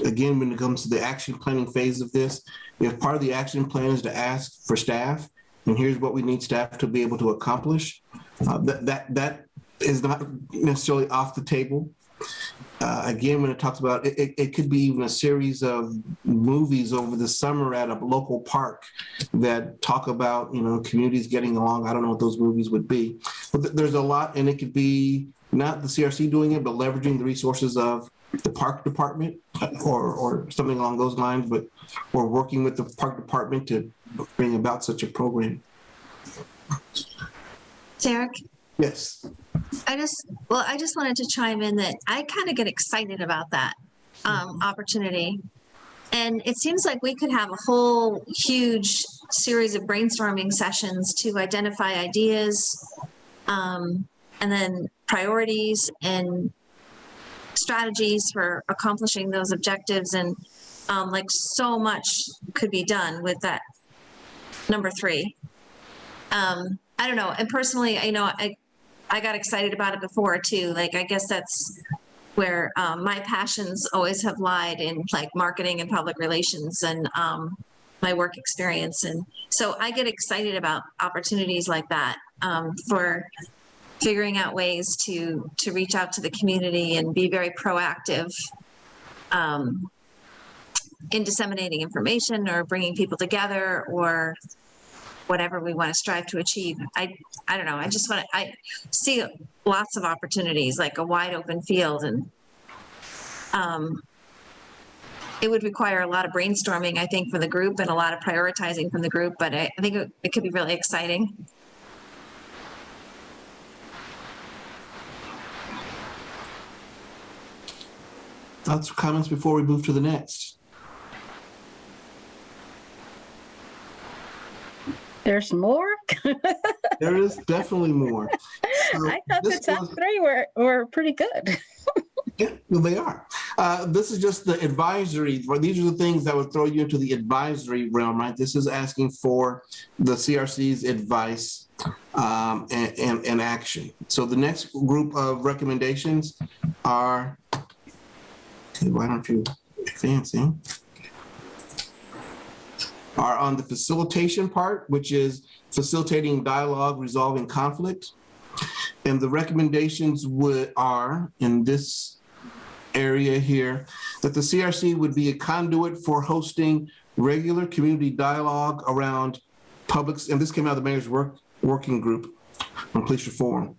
again, when it comes to the action planning phase of this, if part of the action plan is to ask for staff, and here's what we need staff to be able to accomplish, that is not necessarily off the table. Again, when it talks about it could be even a series of movies over the summer at a local park that talk about, communities getting along. I don't know what those movies would be, but there's a lot, and it could be not the CRC doing it, but leveraging the resources of the park department or something along those lines, or working with the park department to bring about such a program. Derek? Yes. I just wanted to chime in that I kind of get excited about that opportunity. And it seems like we could have a whole huge series of brainstorming sessions to identify ideas and then priorities and strategies for accomplishing those objectives. And like so much could be done with that number 3. I don't know. And personally, I got excited about it before too. Like, I guess that's where my passions always have lied, in like marketing and public relations and my work experience. And so I get excited about opportunities like that for figuring out ways to reach out to the community and be very proactive in disseminating information or bringing people together or whatever we want to strive to achieve. I don't know. I see lots of opportunities, like a wide open field, and it would require a lot of brainstorming, I think, for the group and a lot of prioritizing from the group, but I think it could be really exciting. Thoughts or comments before we move to the next? There's more? There is definitely more. So I thought the top 3 were pretty good. Yeah, well, they are. This is just the advisory. These are the things that would throw you into the advisory realm, right? This is asking for the CRC's advice and action. So the next group of recommendations are, okay, why don't you fancy? Are on the facilitation part, which is facilitating dialogue, resolving conflict. And the recommendations are in this area here, that the CRC would be a conduit for hosting regular community dialogue around publics, and this came out of the mayor's working group on police reform,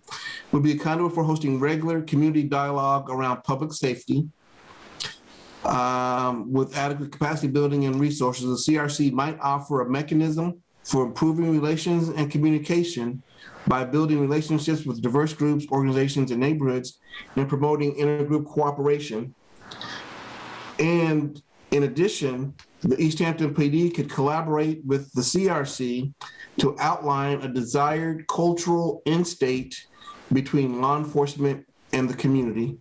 would be a conduit for hosting regular community dialogue around public safety. With adequate capacity building and resources, the CRC might offer a mechanism for improving relations and communication by building relationships with diverse groups, organizations, and neighborhoods, and promoting intergroup cooperation. And in addition, the Easthampton PD could collaborate with the CRC to outline a desired cultural end state between law enforcement and the community.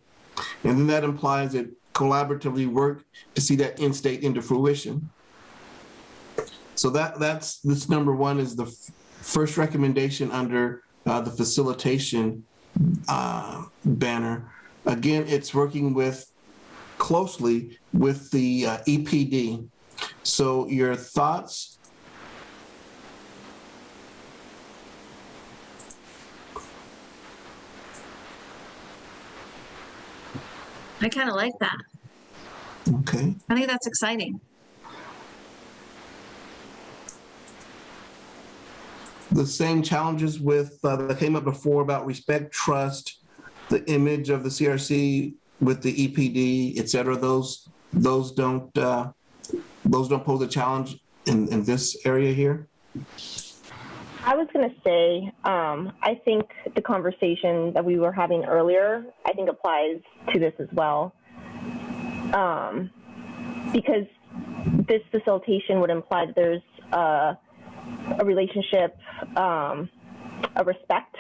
And then that implies that collaboratively work to see that end state into fruition. So that's this number 1 is the first recommendation under the facilitation banner. Again, it's working closely with the EPD. So your thoughts? I kind of like that. Okay. I think that's exciting. The same challenges that came up before about respect, trust, the image of the CRC with the EPD, et cetera. Those don't pose a challenge in this area here. I was going to say, I think the conversation that we were having earlier, I think applies to this as well. Because this facilitation would imply that there's a relationship, a respect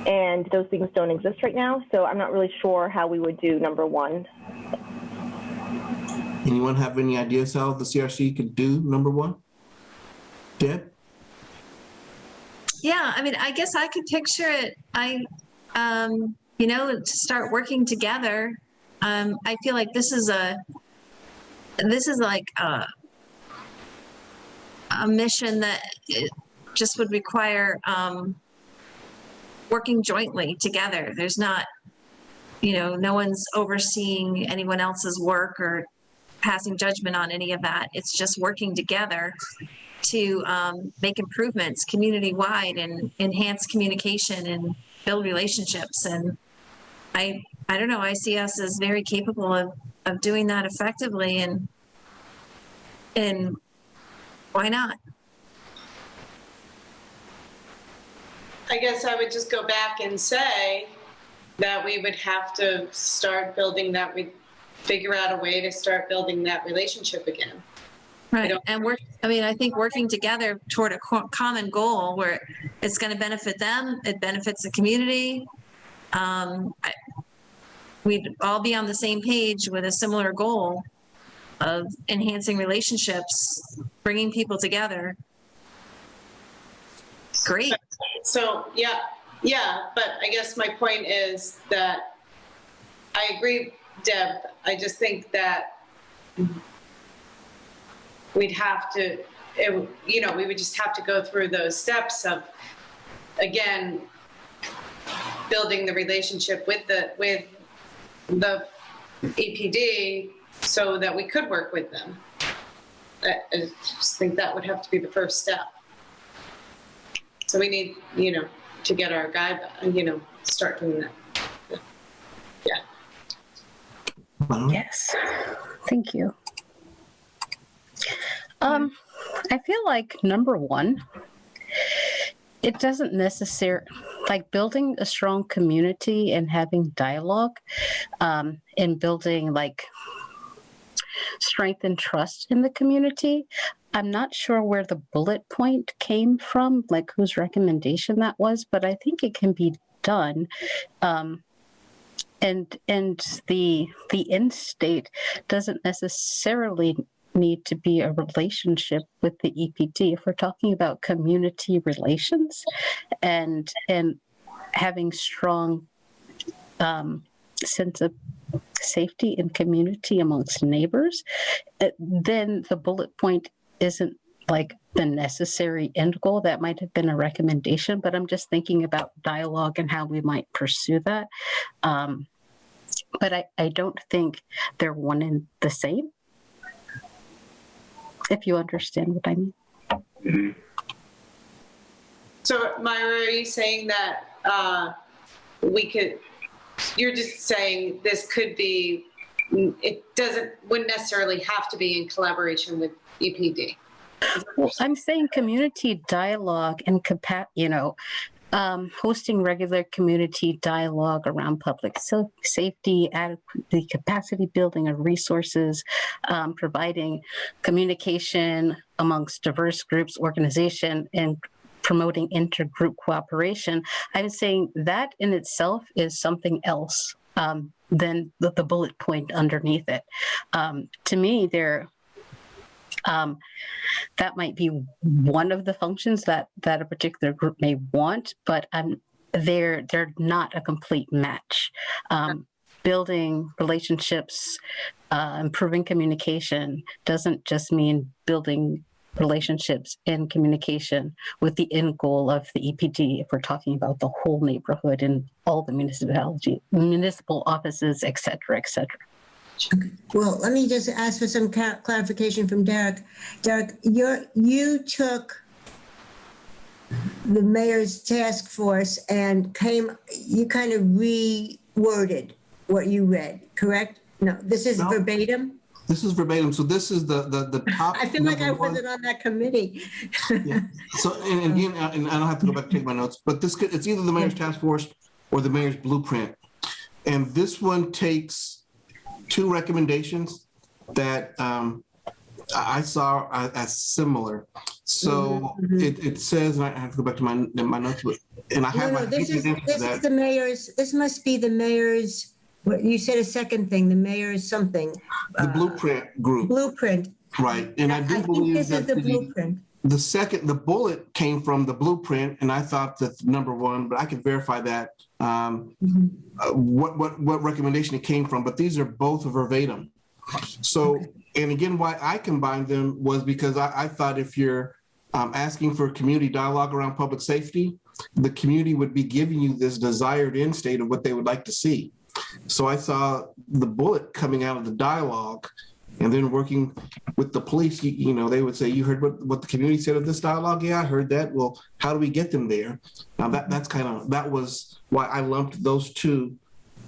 and those things don't exist right now. So I'm not really sure how we would do number one. Anyone have any ideas how the CRC could do number one? Deb? Yeah, I mean, I guess I could picture it. You know, to start working together. I feel like this is like a mission that it just would require working jointly together. There's not, you know, no one's overseeing anyone else's work or passing judgment on any of that. It's just working together to make improvements community-wide and enhance communication and build relationships. And I don't know, I see us as very capable of doing that effectively, and why not? I guess I would just go back and say that we would have to start building that, figure out a way to start building that relationship again. Right, and I think working together toward a common goal where it's going to benefit them, it benefits the community. We'd all be on the same page with a similar goal of enhancing relationships, bringing people together. Great. So, yeah, but I guess my point is that I agree, Deb. I just think that we'd have to, we would just have to go through those steps of, again, building the relationship with the EPD so that we could work with them. I just think that would have to be the first step. So we need, to get our guy, start doing that. Yeah. Yes. Thank you. I feel like number one, it doesn't necessarily, like building a strong community and having dialogue and building like strength and trust in the community. I'm not sure where the bullet point came from, like whose recommendation that was, but I think it can be done. And the end state doesn't necessarily need to be a relationship with the EPD. If we're talking about community relations and having strong sense of safety and community amongst neighbors, then the bullet point isn't like the necessary end goal. That might have been a recommendation, but I'm just thinking about dialogue and how we might pursue that. But I don't think they're one and the same, if you understand what I mean. Mm-hmm. So, Myra, are you saying that you're just saying this could be, wouldn't necessarily have to be in collaboration with EPD? Well, I'm saying community dialogue and hosting regular community dialogue around public safety, adequate capacity building of resources, providing communication amongst diverse groups, organization, and promoting intergroup cooperation. I'm saying that in itself is something else than the bullet point underneath it. To me, that might be one of the functions that a particular group may want, but they're not a complete match. Building relationships, improving communication doesn't just mean building relationships and communication with the end goal of the EPD if we're talking about the whole neighborhood and all the municipal offices, et cetera, et cetera. Okay. Well, let me just ask for some clarification from Derek. Derek, you took the mayor's task force and you kind of reworded what you read, correct? No, this is verbatim? This is verbatim. So this is the top. I feel like I wasn't on that committee. Yeah. So, and again, and I don't have to go back and take my notes, but it's either the mayor's task force or the mayor's blueprint. And this one takes two recommendations that I saw as similar. So it says, and I have to go back to my notes, and I have. No, this is the mayor's, this must be the mayor's, what you said a second thing, the mayor's something. The blueprint group. Blueprint. Right, and I do believe this is that the blueprint. the bullet came from the blueprint, and I thought that number one, but I can verify that what recommendation it came from. But these are both verbatim. So, and again, why I combined them was because I thought if you're asking for community dialogue around public safety, the community would be giving you this desired end state of what they would like to see. So I saw the bullet coming out of the dialogue, and then working with the police, you know, they would say, you heard what the community said of this dialogue? Yeah, I heard that. Well, how do we get them there? Now that was why I lumped those two,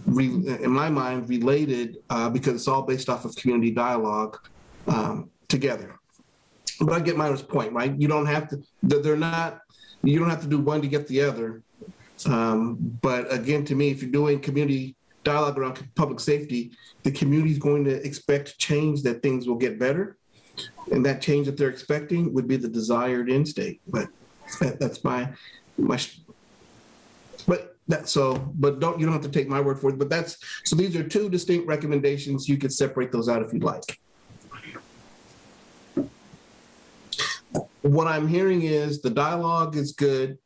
in my mind, related, because it's all based off of community dialogue together. But I get Myra's point, right? You don't have to, you don't have to do one to get the other. But again, to me, if you're doing community dialogue around public safety, the community is going to expect change, that things will get better. And that change that they're expecting would be the desired end state. But that's but you don't have to take my word for it. But so these are two distinct recommendations. You could separate those out if you'd like. What I'm hearing is the dialogue is good.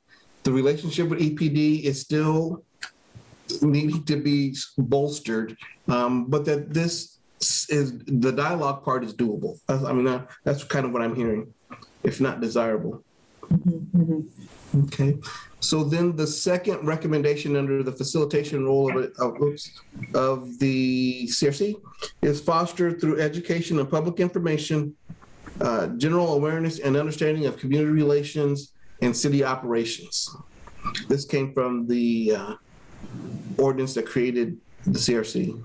The relationship with EPD is still needing to be bolstered, but that this is the dialogue part is doable. I mean, that's kind of what I'm hearing, if not desirable. Okay. So then the second recommendation under the facilitation role of the CRC is foster through education and public information, general awareness and understanding of community relations and city operations. This came from the ordinance that created the CRC.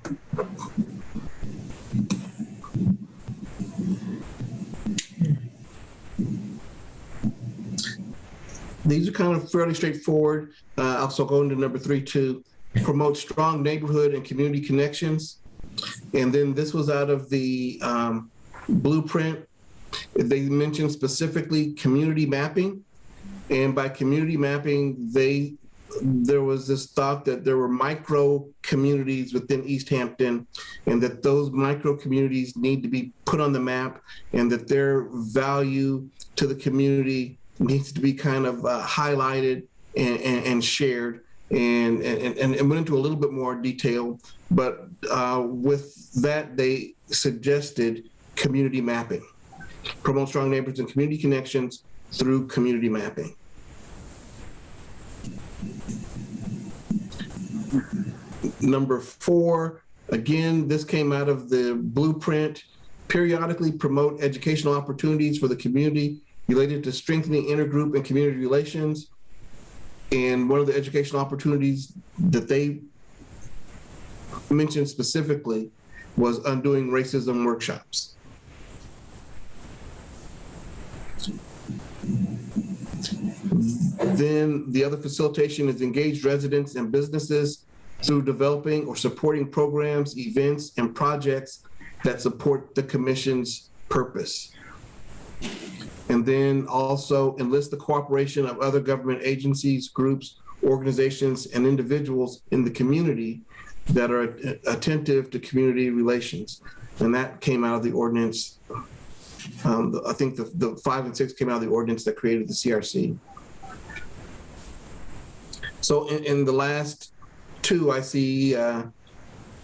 These are kind of fairly straightforward. I'll also go into number 3 too. Promote strong neighborhood and community connections. And then this was out of the blueprint. They mentioned specifically community mapping. And by community mapping, there was this thought that there were micro communities within Easthampton, and that those micro communities need to be put on the map, and that their value to the community needs to be kind of highlighted and shared, and went into a little bit more detail. But with that, they suggested community mapping, promote strong neighborhoods and community connections through community mapping. Number 4, again, this came out of the blueprint. Periodically promote educational opportunities for the community related to strengthening intergroup and community relations. And one of the educational opportunities that they mentioned specifically was undoing racism workshops. Then the other facilitation is engage residents and businesses through developing or supporting programs, events, and projects that support the commission's purpose. And then also enlist the cooperation of other government agencies, groups, organizations, and individuals in the community that are attentive to community relations. And that came out of the ordinance. I think the 5 and 6 came out of the ordinance that created the CRC. So in the last 2, I see the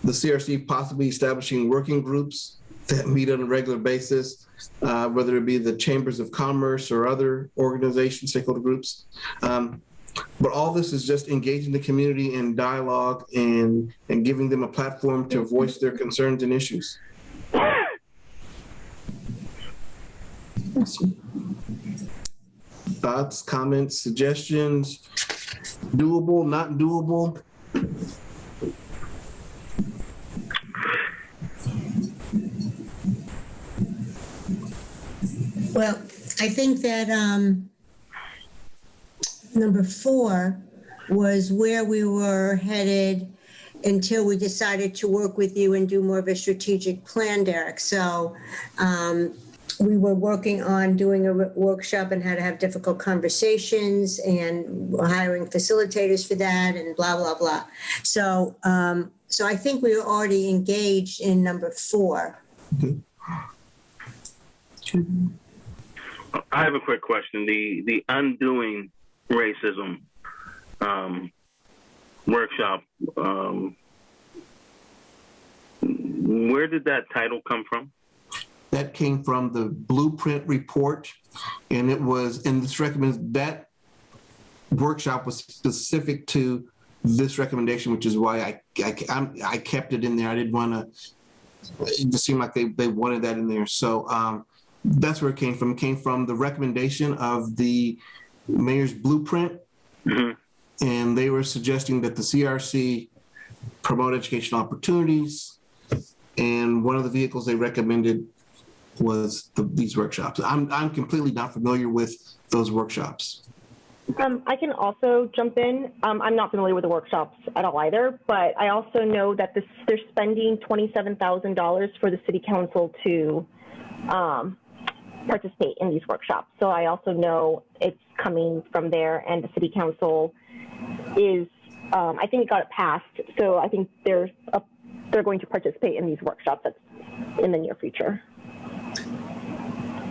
CRC possibly establishing working groups that meet on a regular basis, whether it be the chambers of commerce or other organizations, stakeholder groups. But all this is just engaging the community in dialogue and giving them a platform to voice their concerns and issues. Thoughts, comments, suggestions? Doable, not doable? Well, I think that number 4 was where we were headed until we decided to work with you and do more of a strategic plan, Derek. So we were working on doing a workshop on how to have difficult conversations and hiring facilitators for that and blah, blah, blah. So, so I think we were already engaged in number 4. I have a quick question. The Undoing Racism workshop, where did that title come from? That came from the Blueprint report, and it was, and this recommends that workshop was specific to this recommendation, which is why I kept it in there. I didn't want to. It just seemed like they wanted that in there, so that's where it came from. It came from the recommendation of the mayor's blueprint, and they were suggesting that the CRC promote educational opportunities, and one of the vehicles they recommended was these workshops. I'm completely not familiar with those workshops. I can also jump in. I'm not familiar with the workshops at all either, but I also know that they're spending $27,000 for the city council to participate in these workshops. So I also know it's coming from there, and the city council is, I think it got it passed. So I think they're going to participate in these workshops in the near future.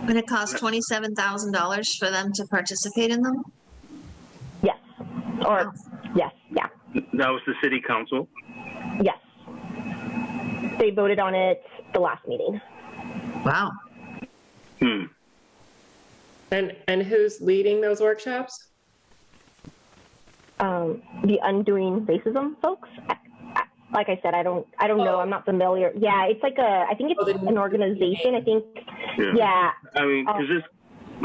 And it costs $27,000 for them to participate in them? Yes. Or, yes, yeah. That was the city council? Yes. They voted on it the last meeting. Wow. And who's leading those workshops? The Undoing Racism folks. Like I said, I don't know. I'm not familiar. Yeah, it's like I think it's an organization. I think. Yeah. I mean, because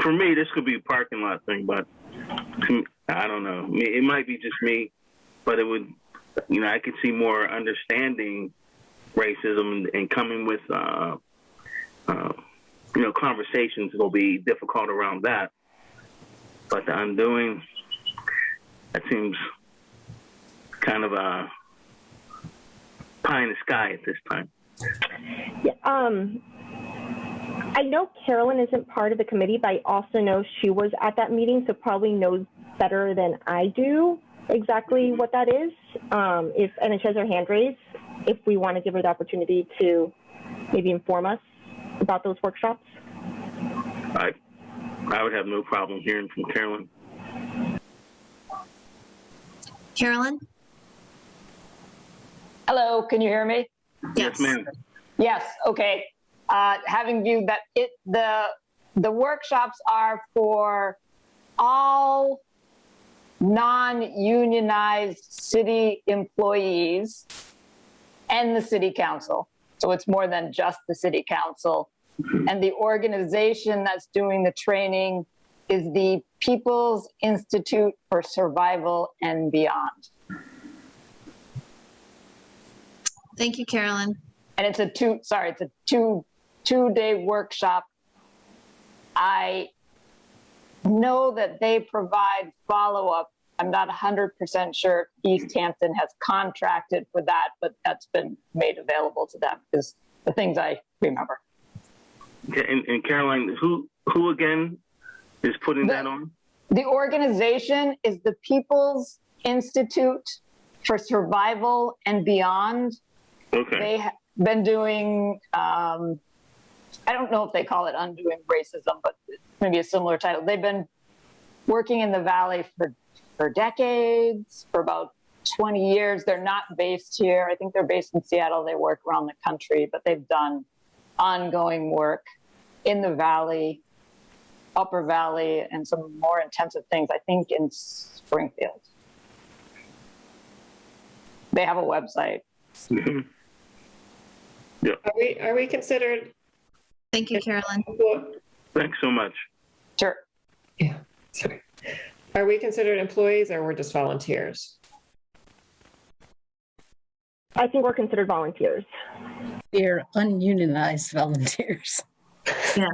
for me, this could be a parking lot thing, but I don't know. It might be just me, but it would, I could see more understanding racism and coming with, conversations will be difficult around that. But the Undoing, that seems kind of a pie in the sky at this time. Yeah, I know Carolyn isn't part of the committee, but I also know she was at that meeting, so probably knows better than I do exactly what that is. And she has her hand raised, if we want to give her the opportunity to maybe inform us about those workshops. I would have no problem hearing from Carolyn. Carolyn? Hello, can you hear me? Yes, ma'am. Yes, okay. Having viewed that the workshops are for all non-unionized city employees and the city council. So it's more than just the city council. And the organization that's doing the training is the People's Institute for Survival and Beyond. Thank you, Carolyn. And it's a two-day workshop. I know that they provide follow-up. I'm not 100% sure Easthampton has contracted for that, but that's been made available to them, is the things I remember. Okay, and Caroline, who again is putting that on? The organization is the People's Institute for Survival and Beyond. Okay. They have been doing, I don't know if they call it Undoing Racism, but maybe a similar title. They've been working in the Valley for decades, for about 20 years. They're not based here. I think they're based in Seattle. They work around the country, but they've done ongoing work in the Valley, Upper Valley, and some more intensive things, I think, in Springfield. They have a website. Mm-hmm. Yeah. Are we considered? Thank you, Carolyn. Thanks so much. Sure. Yeah, sorry. Are we considered employees or we're just volunteers? I think we're considered volunteers. We're ununionized volunteers. Yeah,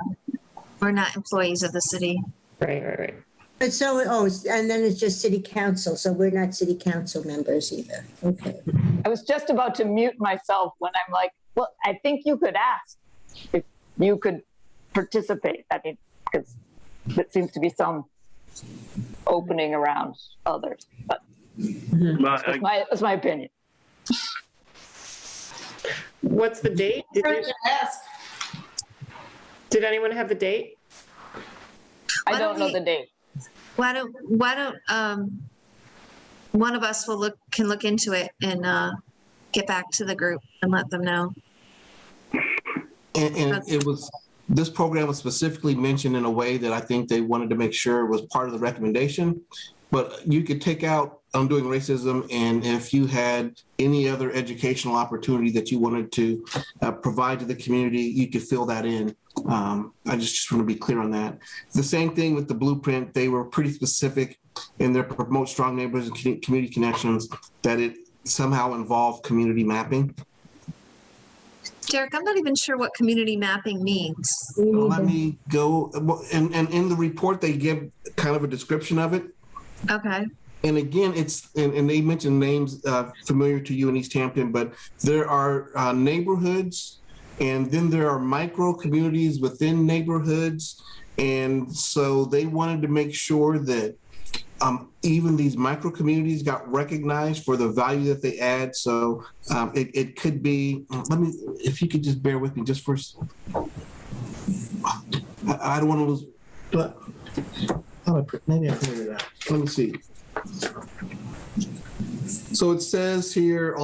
we're not employees of the city. Right. But so, and then it's just city council, so we're not city council members either. Okay. I was just about to mute myself when I'm like, well, I think you could ask if you could participate. I mean, because there seems to be some opening around others, but that's my opinion. What's the date? Did anyone have the date? I don't know the date. Why don't one of us can look into it and get back to the group and let them know. And this program was specifically mentioned in a way that I think they wanted to make sure was part of the recommendation. But you could take out undoing racism, and if you had any other educational opportunity that you wanted to provide to the community, you could fill that in. I just want to be clear on that. The same thing with the blueprint. They were pretty specific in their promote strong neighborhoods and community connections, that it somehow involved community mapping. Derek, I'm not even sure what community mapping means. Let me go. And in the report, they give kind of a description of it. Okay. And again, and they mentioned names familiar to you in Easthampton, but there are neighborhoods, and then there are micro communities within neighborhoods. And so they wanted to make sure that even these micro communities got recognized for the value that they add. So it could be, if you could just bear with me just for, I don't want to lose, but maybe I figured it out. Let me see. So it says here,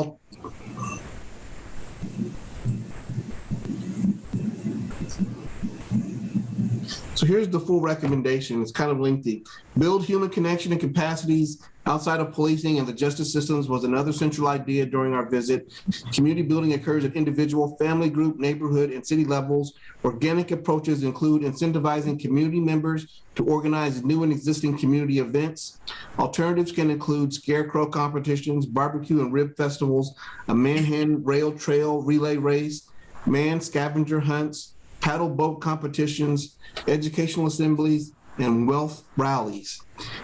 so here's the full recommendation. It's kind of lengthy. Build human connection and capacities outside of policing and the justice systems was another central idea during our visit. Community building occurs at individual, family group, neighborhood, and city levels. Organic approaches include incentivizing community members to organize new and existing community events. Alternatives can include scarecrow competitions, barbecue and rib festivals, a man-hand rail trail relay race, man scavenger hunts, paddle boat competitions, educational assemblies, and wealth rallies.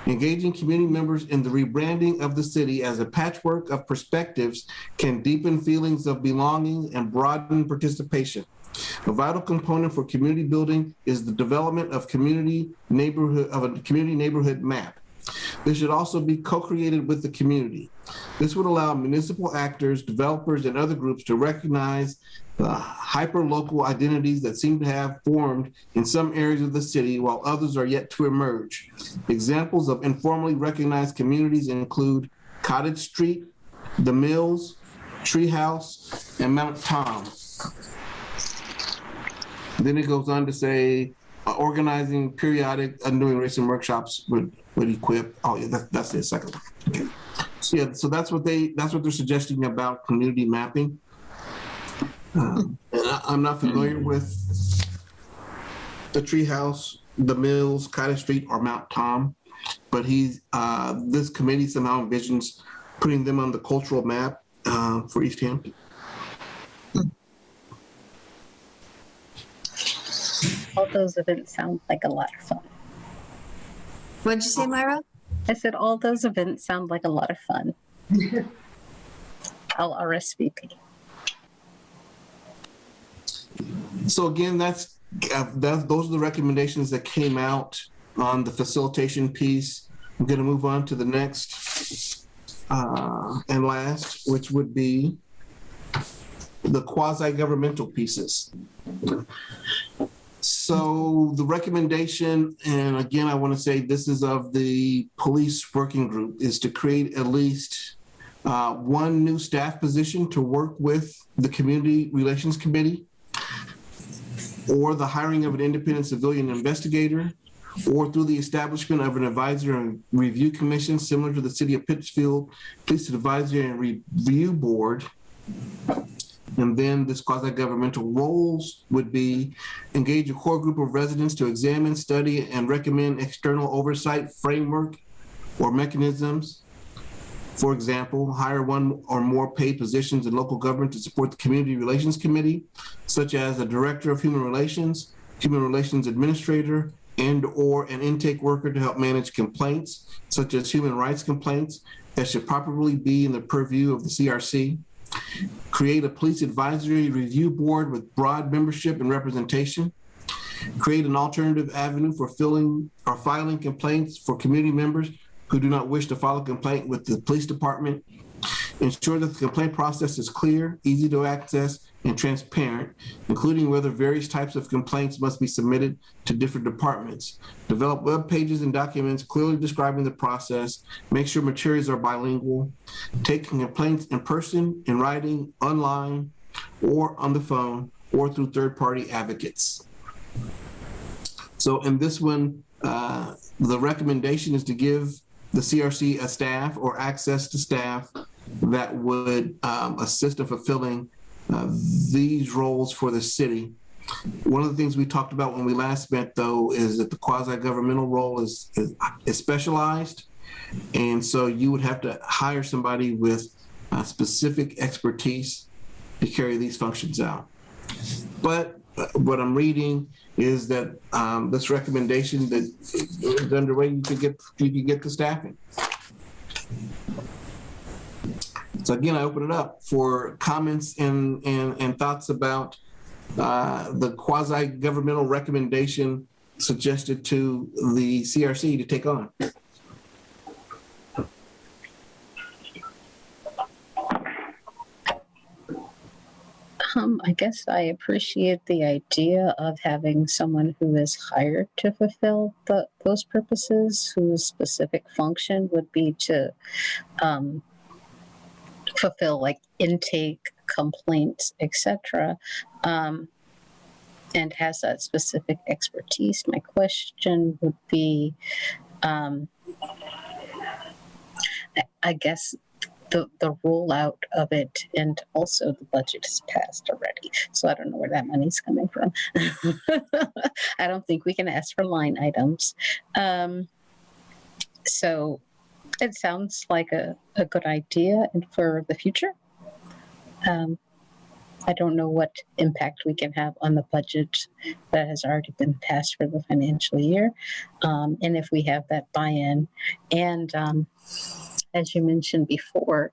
Engaging community members in the rebranding of the city as a patchwork of perspectives can deepen feelings of belonging and broaden participation. A vital component for community building is the development of a community neighborhood map. This should also be co-created with the community. This would allow municipal actors, developers, and other groups to recognize the hyper-local identities that seem to have formed in some areas of the city while others are yet to emerge. Examples of informally recognized communities include Cottage Street, The Mills, Treehouse, and Mount Tom. Then it goes on to say, organizing periodic undoing racism workshops would equip. Oh yeah, that's the second one. Okay. So yeah, so that's what they're suggesting about community mapping. And I'm not familiar with the Treehouse, The Mills, Cottage Street, or Mount Tom, but this committee somehow envisions putting them on the cultural map for Easthampton. All those events sound like a lot of fun. What'd you say, Myra? I said all those events sound like a lot of fun. I'll RSVP. So again, those are the recommendations that came out on the facilitation piece. I'm going to move on to the next and last, which would be the quasi-governmental pieces. So the recommendation, and again, I want to say this is of the police working group, is to create at least one new staff position to work with the Community Relations Committee, or the hiring of an independent civilian investigator, or through the establishment of an advisor and review commission similar to the City of Pittsfield Police Advisory and Review Board. And then this quasi-governmental roles would be engage a core group of residents to examine, study, and recommend external oversight framework or mechanisms. For example, hire one or more paid positions in local government to support the Community Relations Committee, such as a Director of Human Relations Administrator, and/or an intake worker to help manage complaints, such as human rights complaints, that should properly be in the purview of the CRC. Create a police advisory review board with broad membership and representation. Create an alternative avenue for filling or filing complaints for community members who do not wish to file a complaint with the police department. Ensure that the complaint process is clear, easy to access, and transparent, including whether various types of complaints must be submitted to different departments. Develop web pages and documents clearly describing the process. Make sure materials are bilingual. Take complaints in person, in writing, online, or on the phone, or through third-party advocates. So in this one, the recommendation is to give the CRC a staff or access to staff that would assist in fulfilling these roles for the city. One of the things we talked about when we last met, though, is that the quasi-governmental role is specialized, and so you would have to hire somebody with specific expertise to carry these functions out. But what I'm reading is that this recommendation that is underway, you can get the staffing. So again, I open it up for comments and thoughts about the quasi-governmental recommendation suggested to the CRC to take on. I guess I appreciate the idea of having someone who is hired to fulfill those purposes, whose specific function would be to fulfill like intake, complaints, etc., and has that specific expertise. My question would be, I guess, the rollout of it, and also the budget is passed already, so I don't know where that money's coming from. I don't think we can ask for line items. So it sounds like a good idea and for the future. I don't know what impact we can have on the budget that has already been passed for the financial year, and if we have that buy-in. And as you mentioned before,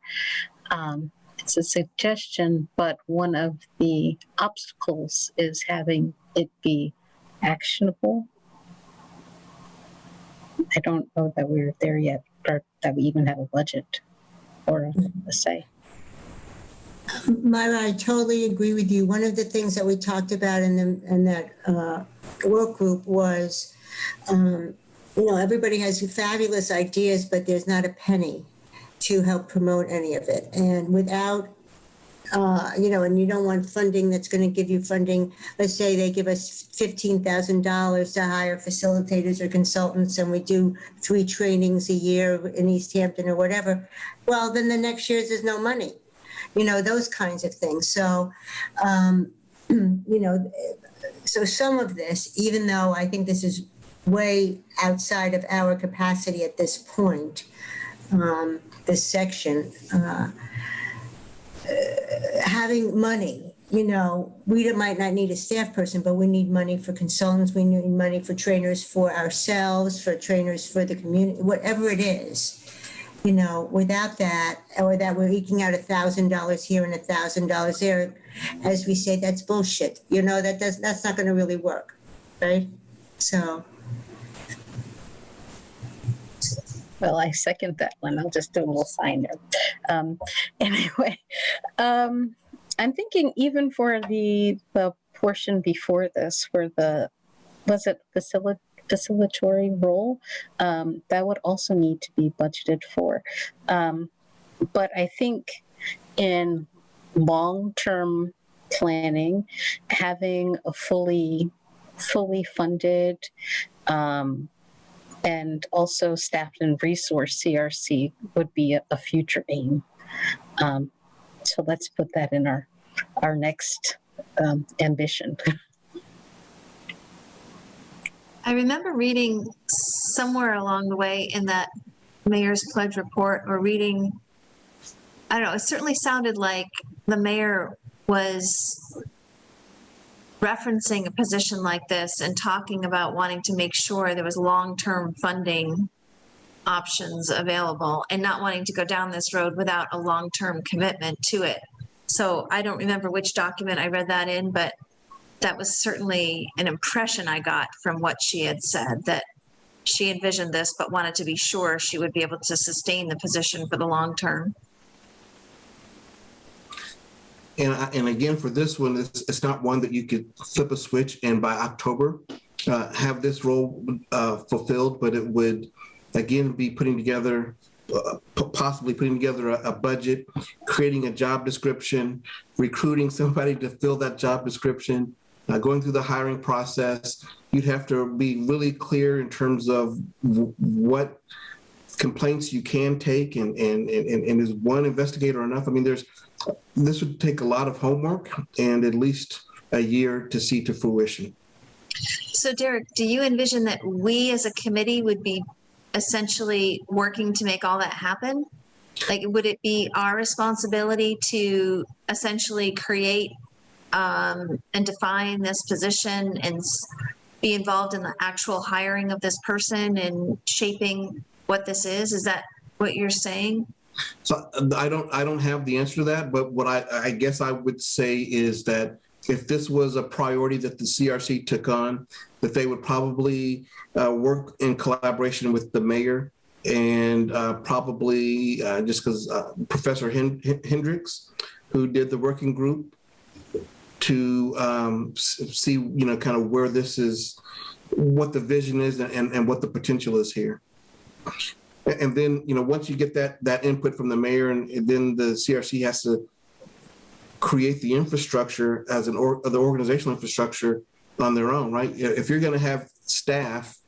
it's a suggestion, but one of the obstacles is having it be actionable. I don't know that we're there yet, or that we even have a budget or a say. Myra, I totally agree with you. One of the things that we talked about in that work group was, everybody has fabulous ideas, but there's not a penny to help promote any of it. And without, and you don't want funding that's going to give you funding. Let's say they give us $15,000 to hire facilitators or consultants, and we do 3 trainings a year in Easthampton or whatever. Well, then the next year there's no money, those kinds of things. So, so some of this, even though I think this is way outside of our capacity at this point, this section, having money, we might not need a staff person, but we need money for consultants, we need money for trainers for ourselves, for trainers for the community, whatever it is, without that, or that we're eking out $1,000 here and $1,000 there, as we say, that's bullshit. That's not going to really work, right? So. Well, I second that one. I'll just do a little sign there. Anyway, I'm thinking even for the portion before this, for was it facilitatory role, that would also need to be budgeted for. But I think in long-term planning, having a fully funded, and also staffed and resourced CRC would be a future aim. So let's put that in our next ambition. I remember reading somewhere along the way in that mayor's pledge report, or reading, I don't know, it certainly sounded like the mayor was referencing a position like this and talking about wanting to make sure there was long-term funding options available and not wanting to go down this road without a long-term commitment to it. So I don't remember which document I read that in, but that was certainly an impression I got from what she had said, that she envisioned this, but wanted to be sure she would be able to sustain the position for the long term. And again, for this one, it's not one that you could flip a switch and by October have this role fulfilled, but it would, again, be putting together, possibly putting together a budget, creating a job description, recruiting somebody to fill that job description, going through the hiring process. You'd have to be really clear in terms of what complaints you can take and is one investigator enough? I mean, this would take a lot of homework and at least a year to see to fruition. So Derek, do you envision that we as a committee would be essentially working to make all that happen? Like, would it be our responsibility to essentially create and define this position and be involved in the actual hiring of this person and shaping what this is? Is that what you're saying? So I don't have the answer to that, but what I guess I would say is that if this was a priority that the CRC took on, that they would probably work in collaboration with the mayor and probably just because Professor Hendricks, who did the working group, to see, kind of where this is, what the vision is and what the potential is here. And then, once you get that input from the mayor, and then the CRC has to create the infrastructure as the organizational infrastructure on their own, right? If you're going to have staff,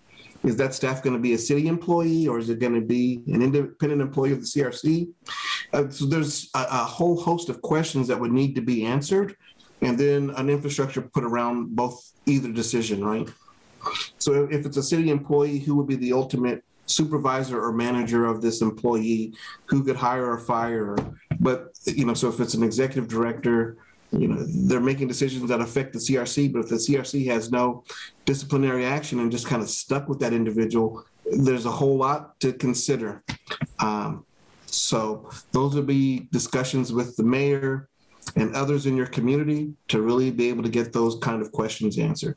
is that staff going to be a city employee or is it going to be an independent employee of the CRC? So there's a whole host of questions that would need to be answered, and then an infrastructure put around either decision, right? So if it's a city employee, who would be the ultimate supervisor or manager of this employee, who could hire or fire? But, so if it's an executive director, they're making decisions that affect the CRC, but if the CRC has no disciplinary action and just kind of stuck with that individual, there's a whole lot to consider. So those would be discussions with the mayor and others in your community to really be able to get those kind of questions answered.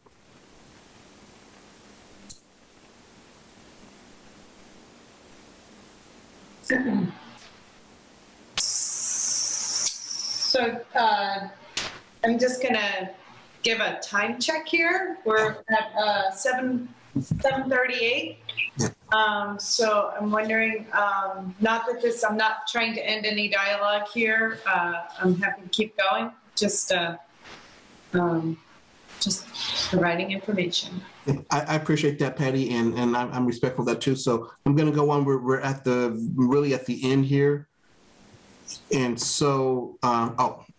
So I'm just gonna give a time check here. We're at 7:38. So I'm wondering, not that I'm not trying to end any dialogue here. I'm happy to keep going. Just providing information. I appreciate that, Patty, and I'm respectful of that too. So I'm going to go on. We're really at the end here, and so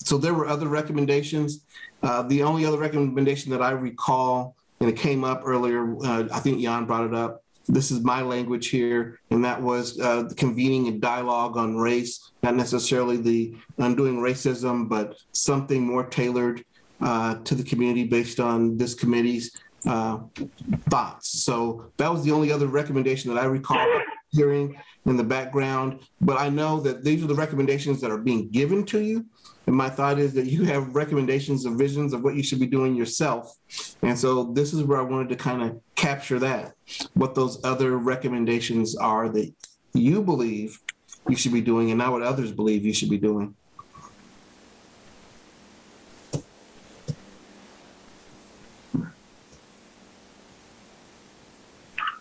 so there were other recommendations. The only other recommendation that I recall, and it came up earlier, I think Jan brought it up. This is my language here, and that was convening a dialogue on race, not necessarily the undoing racism, but something more tailored to the community based on this committee's thoughts. So that was the only other recommendation that I recall hearing in the background. But I know that these are the recommendations that are being given to you. And my thought is that you have recommendations or visions of what you should be doing yourself. And so this is where I wanted to kind of capture that, what those other recommendations are that you believe you should be doing and not what others believe you should be doing.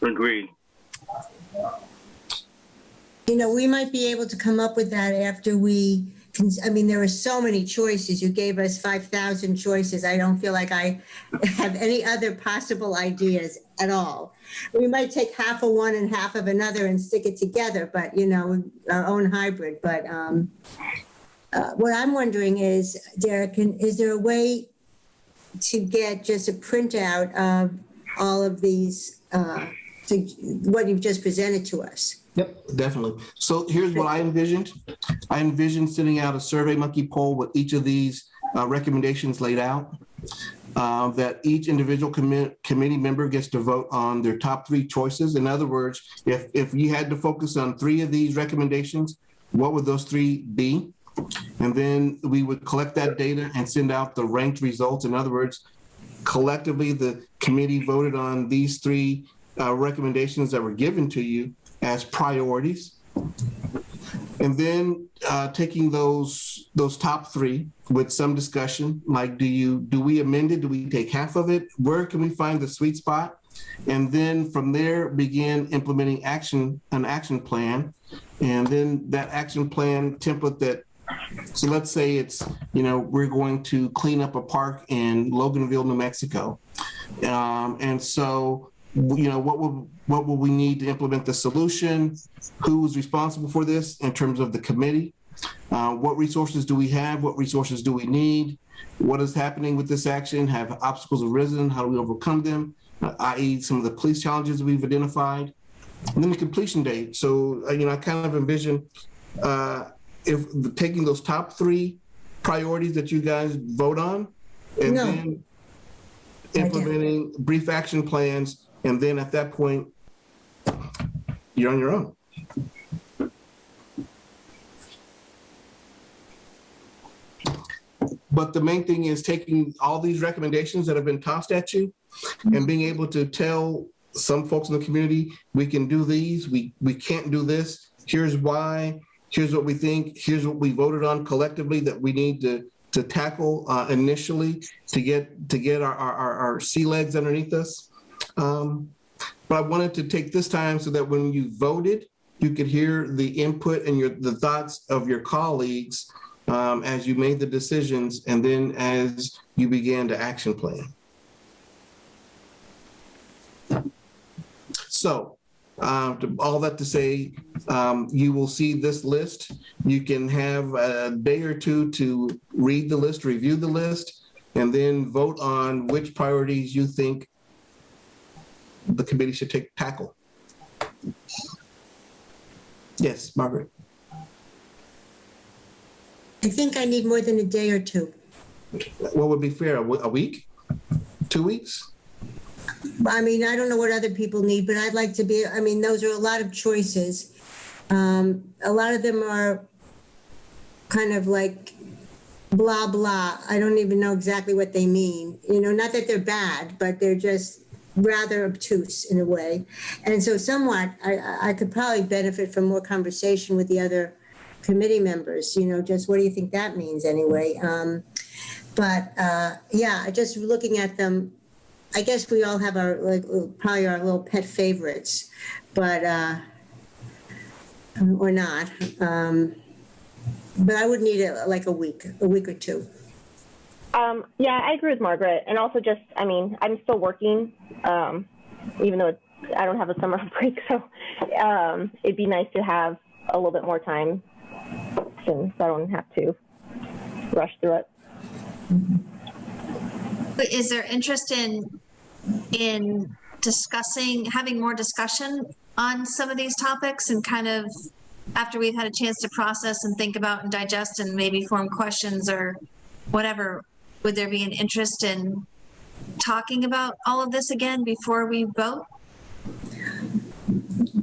Agreed. We might be able to come up with that after there were so many choices. You gave us 5,000 choices. I don't feel like I have any other possible ideas at all. We might take half of one and half of another and stick it together, but, our own hybrid. But what I'm wondering is, Derek, is there a way to get just a printout of all of these, what you've just presented to us? Yep, definitely. So here's what I envisioned. I envisioned sending out a SurveyMonkey poll with each of these recommendations laid out, that each individual committee member gets to vote on their top 3 choices. In other words, if you had to focus on 3 of these recommendations, what would those 3 be? And then we would collect that data and send out the ranked results. In other words, collectively, the committee voted on these three recommendations that were given to you as priorities. And then taking those top three with some discussion, like do we amend it? Do we take half of it? Where can we find the sweet spot? And then from there begin implementing an action plan. And then that action plan template so let's say it's, we're going to clean up a park in Loganville, New Mexico. And so, what will we need to implement the solution? Who's responsible for this in terms of the committee? What resources do we have? What resources do we need? What is happening with this action? Have obstacles arisen? How do we overcome them? I.e. some of the police challenges we've identified. And then the completion date. So, I kind of envision if taking those top three priorities that you guys vote on, and then implementing brief action plans, and then at that point, you're on your own. But the main thing is taking all these recommendations that have been tossed at you and being able to tell some folks in the community, we can do these, we can't do this, here's why, here's what we think, here's what we voted on collectively that we need to tackle initially to get our sea legs underneath us. But I wanted to take this time so that when you voted, you could hear the input and the thoughts of your colleagues as you made the decisions and then as you began to action plan. So all that to say, you will see this list. You can have a day or two to read the list, review the list, and then vote on which priorities you think the committee should tackle. Yes, Margaret. I think I need more than a day or two. What would be fair? A week? 2 weeks? I mean, I don't know what other people need, but I'd like to be, those are a lot of choices. A lot of them are kind of like blah, blah. I don't even know exactly what they mean. Not that they're bad, but they're just rather obtuse in a way. And so somewhat, I could probably benefit from more conversation with the other committee members, just what do you think that means anyway? Just looking at them, I guess we all have probably our little pet favorites, but, or not. But I would need a week or two. I agree with Margaret. And also just, I'm still working, even though I don't have a summer break. So it'd be nice to have a little bit more time so I don't have to rush through it. But is there interest in having more discussion on some of these topics and kind of after we've had a chance to process and think about and digest and maybe form questions or whatever, would there be an interest in talking about all of this again before we vote?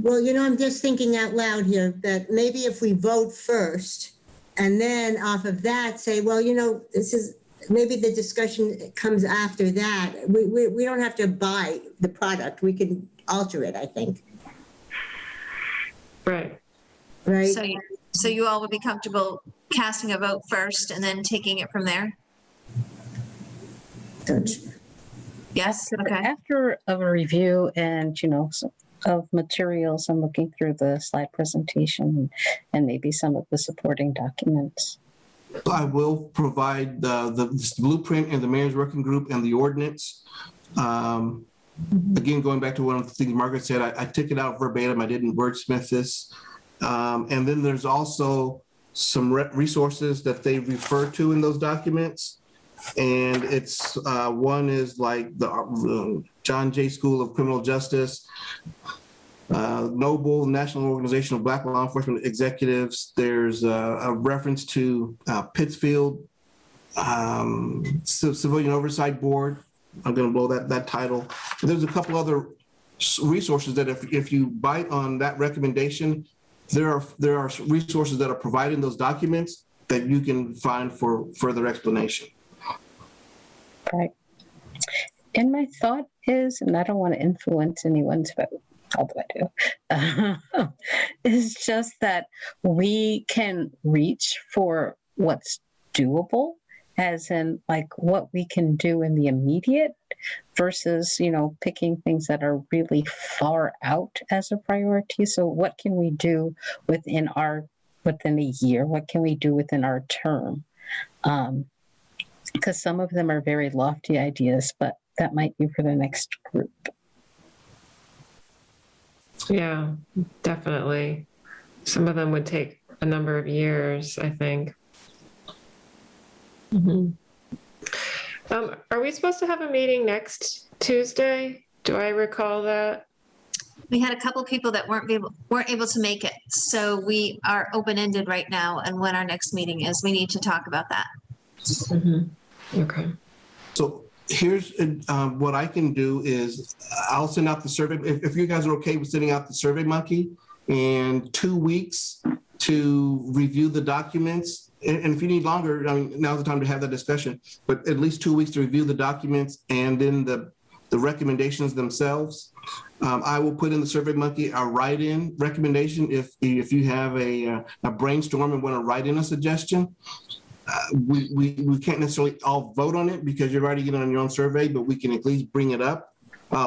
Well, I'm just thinking out loud here that maybe if we vote first and then off of that say, well, maybe the discussion comes after that. We don't have to buy the product. We can alter it, I think. Right. Right. So you all would be comfortable casting a vote first and then taking it from there? Yes. Okay. After a review and, of materials, I'm looking through the slide presentation and maybe some of the supporting documents. I will provide the blueprint and the mayor's working group and the ordinance. Again, going back to one of the things Margaret said, I took it out verbatim. I didn't wordsmith this. And then there's also some resources that they refer to in those documents. And it's one is like the John Jay School of Criminal Justice, Noble National Organization of Black Law Enforcement Executives. There's a reference to Pittsfield Civilian Oversight Board. I'm going to blow that title. And there's a couple other resources that if you bite on that recommendation, there are resources that are provided in those documents that you can find for further explanation. Right. And my thought is, and I don't want to influence anyone's vote, although I do, is just that we can reach for what's doable, as in like what we can do in the immediate versus, picking things that are really far out as a priority. So what can we do within a year? What can we do within our term? Because some of them are very lofty ideas, but that might be for the next group. Yeah, definitely. Some of them would take a number of years, I think. Mm-hmm. Are we supposed to have a meeting next Tuesday? Do I recall that? We had a couple people that weren't able to make it. So we are open-ended right now. And when our next meeting is, we need to talk about that. Mm-hmm. Okay. So here's what I can do is I'll send out the survey. If you guys are okay with sending out the Survey Monkey in 2 weeks to review the documents. And if you need longer, now's the time to have that discussion, but at least 2 weeks to review the documents and then the recommendations themselves. I will put in the Survey Monkey a write-in recommendation if you have a brainstorm and want to write in a suggestion. We can't necessarily all vote on it because you're writing it on your own survey, but we can at least bring it up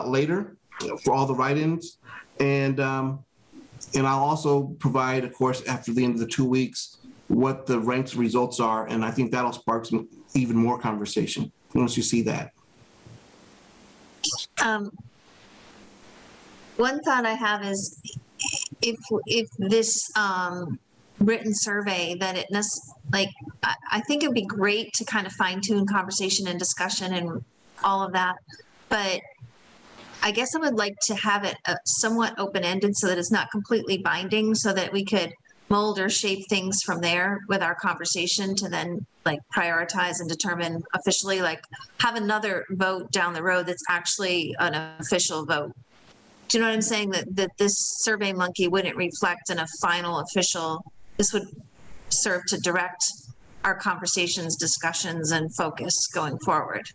later for all the write-ins. And I'll also provide, of course, after the end of the 2 weeks, what the ranked results are. And I think that'll spark some even more conversation once you see that. One thought I have is if this written survey that I think it'd be great to kind of fine tune conversation and discussion and all of that. But I guess I would like to have it somewhat open-ended so that it's not completely binding, so that we could mold or shape things from there with our conversation to then prioritize and determine officially, have another vote down the road that's actually an official vote. Do you know what I'm saying? That this Survey Monkey wouldn't reflect in a final official, this would serve to direct our conversations, discussions, and focus going forward.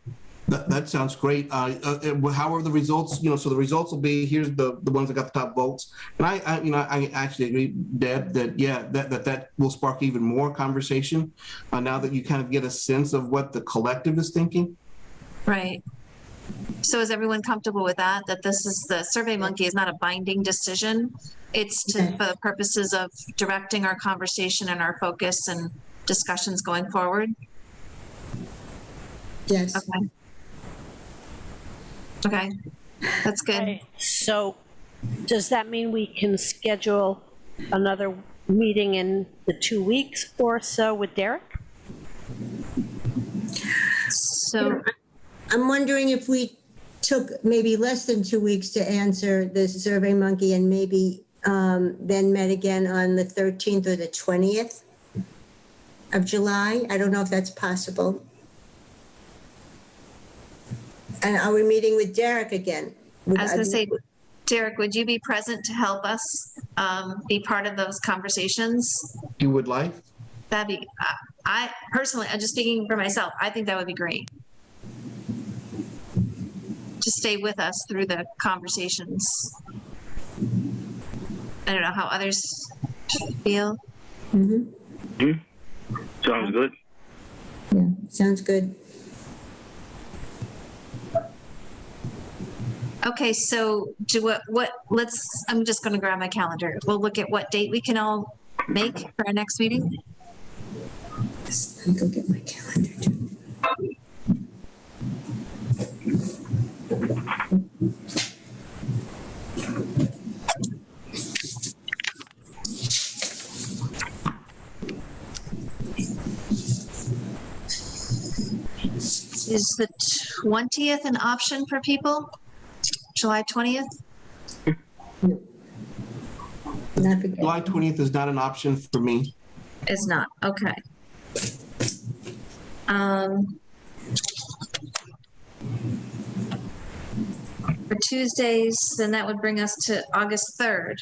That sounds great. How are the results? So the results will be, here's the ones that got the top votes. And I actually agree, Deb, that will spark even more conversation now that you kind of get a sense of what the collective is thinking. Right. So is everyone comfortable with that? That this is the Survey Monkey is not a binding decision. It's for the purposes of directing our conversation and our focus and discussions going forward? Yes. Okay, that's good. Okay. So does that mean we can schedule another meeting in the 2 weeks or so with Derek? So I'm wondering if we took maybe less than 2 weeks to answer the Survey Monkey and maybe then met again on the 13th or the 20th of July. I don't know if that's possible. And are we meeting with Derek again? I was going to say, Derek, would you be present to help us be part of those conversations? You would like? That'd be, I personally, I'm just speaking for myself, I think that would be great. To stay with us through the conversations. I don't know how others feel. Mm-hmm. Sounds good. Yeah, sounds good. Okay, so I'm just going to grab my calendar. We'll look at what date we can all make for our next meeting. Let me go get my calendar too. Is the 20th an option for people? July 20th? No. July 20th is not an option for me. It's not, okay. For Tuesdays, then that would bring us to August 3rd.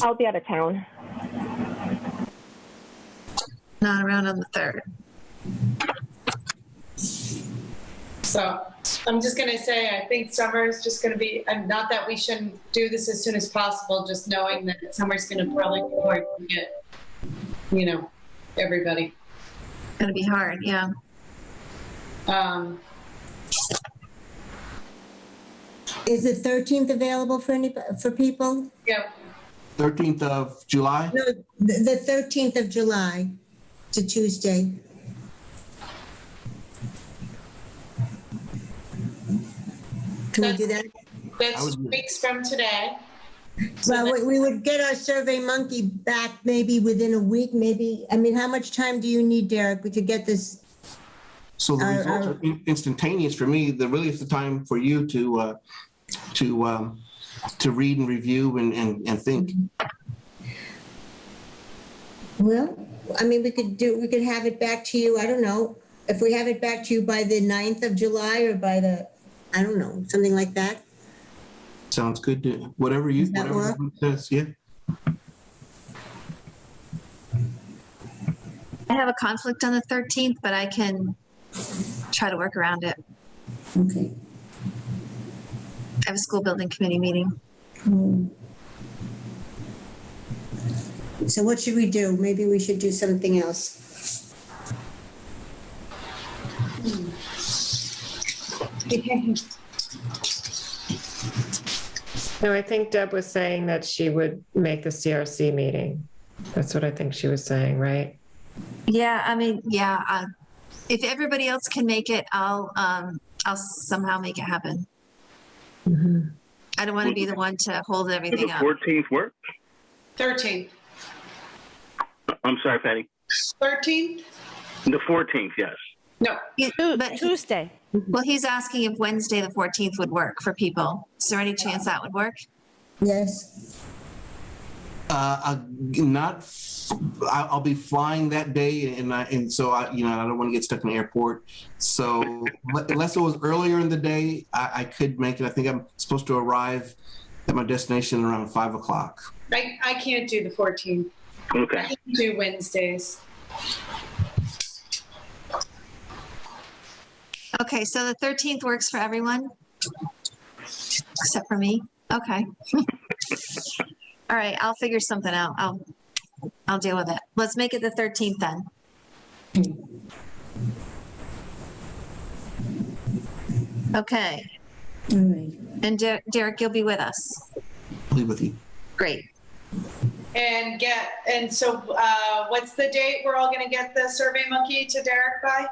I'll be out of town. Not around on the 3rd. So I'm just going to say, I think summer is just going to be, and not that we shouldn't do this as soon as possible, just knowing that summer's going to probably be hard to get, everybody. Going to be hard, yeah. Is the 13th available for people? Yeah. 13th of July? No, the 13th of July. It's a Tuesday. Can we do that? That's 2 weeks from today. Well, we would get our Survey Monkey back maybe within a week, maybe. I mean, how much time do you need, Derek, to get this? So the results are instantaneous for me. Really, it's the time for you to read and review and think. Well, I mean, we could have it back to you. I don't know if we have it back to you by the 9th of July or by I don't know, something like that. Sounds good. Whatever says, yeah. I have a conflict on the 13th, but I can try to work around it. Okay. I have a school building committee meeting. So what should we do? Maybe we should do something else. No, I think Deb was saying that she would make the CRC meeting. That's what I think she was saying, right? Yeah, I mean, yeah. If everybody else can make it, I'll somehow make it happen. Mm-hmm. I don't want to be the one to hold everything the up. 14th work? 13th. I'm sorry, Patty. 13th? The 14th, yes. No. But Tuesday. Well, he's asking if Wednesday the 14th would work for people. Is there any chance that would work? Yes. I'll be flying that day, and so I don't want to get stuck in the airport. So unless it was earlier in the day, I could make it. I think I'm supposed to arrive at my destination around 5 o'clock. I can't do the 14th. Okay. I can do Wednesdays. Okay, so the 13th works for everyone? Except for me? Okay. All right, I'll figure something out. I'll deal with it. Let's make it the 13th then. Okay. All right. And Derek, you'll be with us. I'll be with you. Great. And so what's the date we're all going to get the Survey Monkey to Derek by?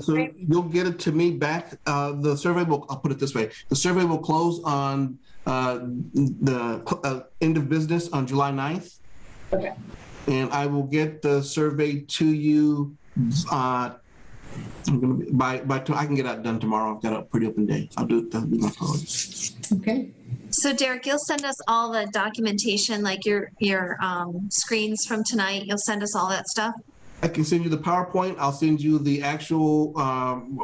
So you'll get it to me back. The survey I'll put it this way. The survey will close on the end of business on July 9th. Okay. And I will get the survey to you by I can get that done tomorrow. I've got a pretty open day. I'll do it. That'll be my priority. Okay. So Derek, you'll send us all the documentation, like your screens from tonight. You'll send us all that stuff? I can send you the PowerPoint. I'll send you the actual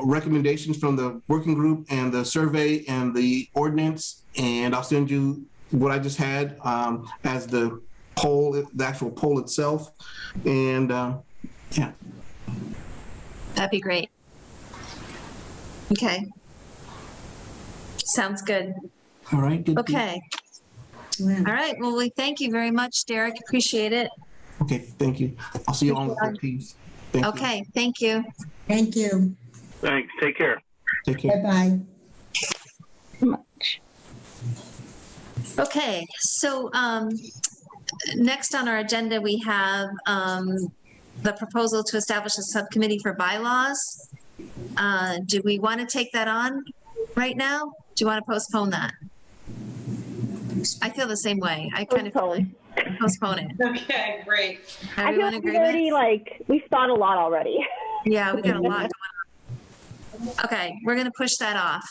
recommendations from the working group and the survey and the ordinance. And I'll send you what I just had as the poll, the actual poll itself. And yeah. That'd be great. Okay. Sounds good. All right. Good. Okay. Yeah. All right. Well, we thank you very much, Derek. Appreciate it. Okay. Thank you. I'll see you on the 13th. Okay. Thank you. Thank you. Thanks. Take care. Take care. Bye-bye. Okay. So next on our agenda, we have the proposal to establish a subcommittee for bylaws. Do we want to take that on right now? Do you want to postpone that? I feel the same way. I kind of postpone it. Okay, great. I feel like we've thought a lot already. Yeah, we got a lot going on. Okay, we're going to push that off.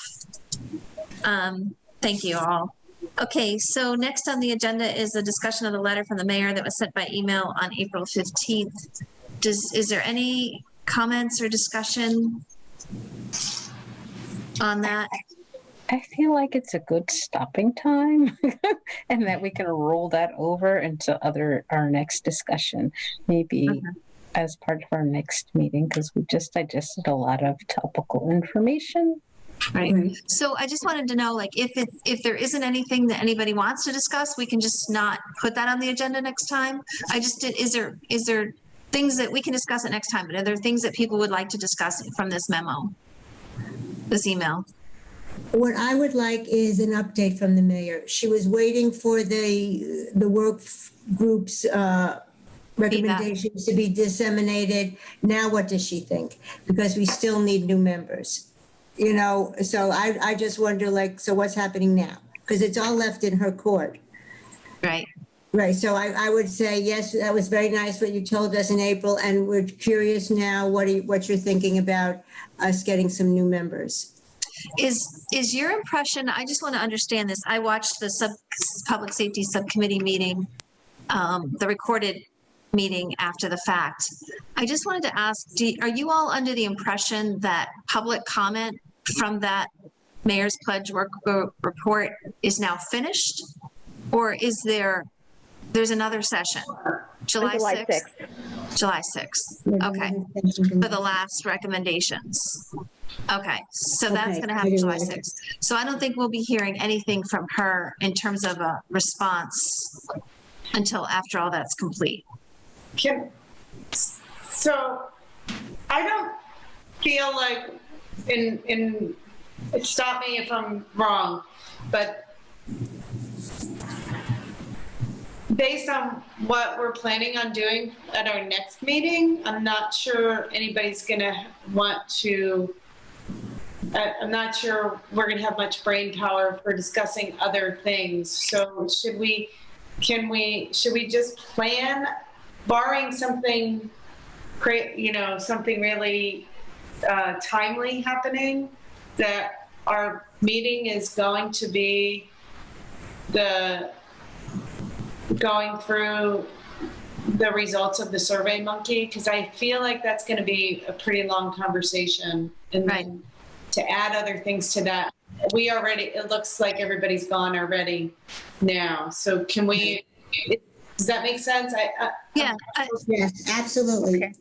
Thank you all. Okay, so next on the agenda is a discussion of the letter from the mayor that was sent by email on April 15th. Is there any comments or discussion on that? I feel like it's a good stopping time and that we can roll that over into our next discussion. Maybe as part of our next meeting because we just digested a lot of topical information. Right. So I just wanted to know, like, if there isn't anything that anybody wants to discuss, we can just not put that on the agenda next time. I just did, is there things that we can discuss it next time, but are there things that people would like to discuss from this memo, this email? What I would like is an update from the mayor. She was waiting for the work group's recommendations to be disseminated. Now what does she think? Because we still need new members. You know, so I just wonder, like, so what's happening now? Because it's all left in her court. Right. Right. So I would say, yes, that was very nice what you told us in April. And we're curious now what you're thinking about us getting some new members. Is your impression, I just want to understand this. I watched the public safety subcommittee meeting, the recorded meeting after the fact. I just wanted to ask, are you all under the impression that public comment from that Mayor's Pledge work report is now finished? Or is there's another session? July 6th? July 6th. Okay. For the last recommendations. Okay. So that's going to happen July 6th. So I don't think we'll be hearing anything from her in terms of a response until after all that's complete. So I don't feel like stop me if I'm wrong, but based on what we're planning on doing at our next meeting, I'm not sure anybody's gonna want to, I'm not sure we're gonna have much brain power for discussing other things. So should we just plan, barring something, something really timely happening, that our meeting is going to be going through the results of the Survey Monkey, because I feel like that's going to be a pretty long conversation. And then to add other things to that, it looks like everybody's gone already now. So can we, does that make sense? Yes, absolutely. Okay.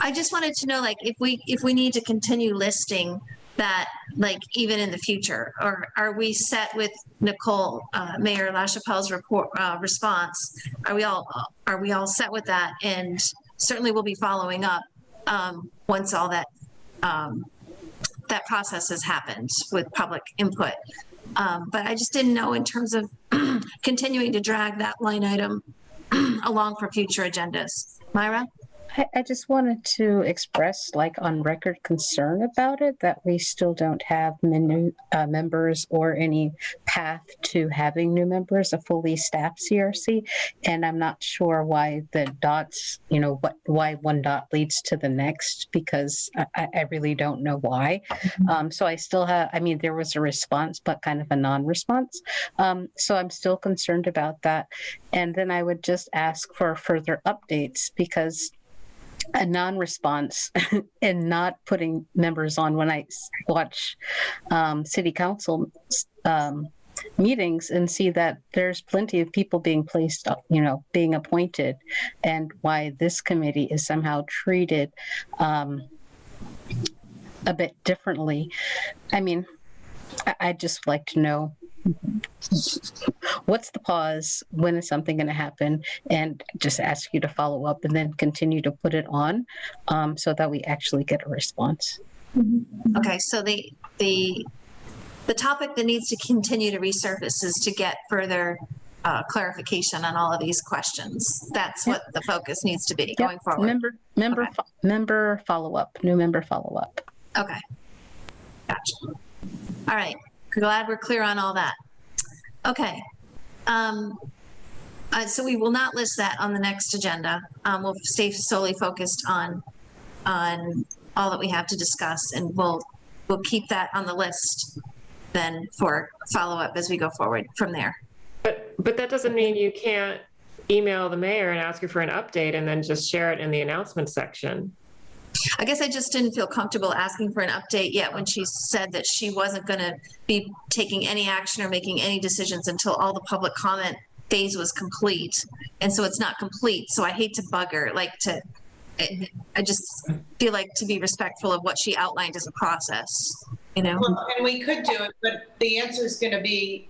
I just wanted to know, like, if we need to continue listing that, like, even in the future, or are we set with Nicole, Mayor LaChapelle's response? Are we all set with that? And certainly we'll be following up once all that that process has happened with public input. But I just didn't know in terms of continuing to drag that line item along for future agendas. Myra? I just wanted to express, like, on record concern about it, that we still don't have many members or any path to having new members, a fully staffed CRC. And I'm not sure why the dots, why one dot leads to the next, because I really don't know why. So I still have, there was a response, but kind of a non-response. So I'm still concerned about that. And then I would just ask for further updates, because a non-response and not putting members on, when I watch city council meetings and see that there's plenty of people being placed, being appointed, and why this committee is somehow treated a bit differently. I'd just like to know, what's the pause? When is something going to happen? And just ask you to follow up and then continue to put it on so that we actually get a response. Okay, so the topic that needs to continue to resurface is to get further clarification on all of these questions. That's what the focus needs to be going forward. Member follow-up, new member follow-up. Okay, gotcha. All right. Glad we're clear on all that. Okay. So we will not list that on the next agenda. We'll stay solely focused on all that we have to discuss, and we'll keep that on the list then for follow-up as we go forward from there. But that doesn't mean you can't email the mayor and ask her for an update and then just share it in the announcement section. I guess I just didn't feel comfortable asking for an update yet when she said that she wasn't going to be taking any action or making any decisions until all the public comment phase was complete. And so it's not complete. So I hate to bug her, like to I just feel like to be respectful of what she outlined as a process, you know? Well, and we could do it, but the answer is going to be,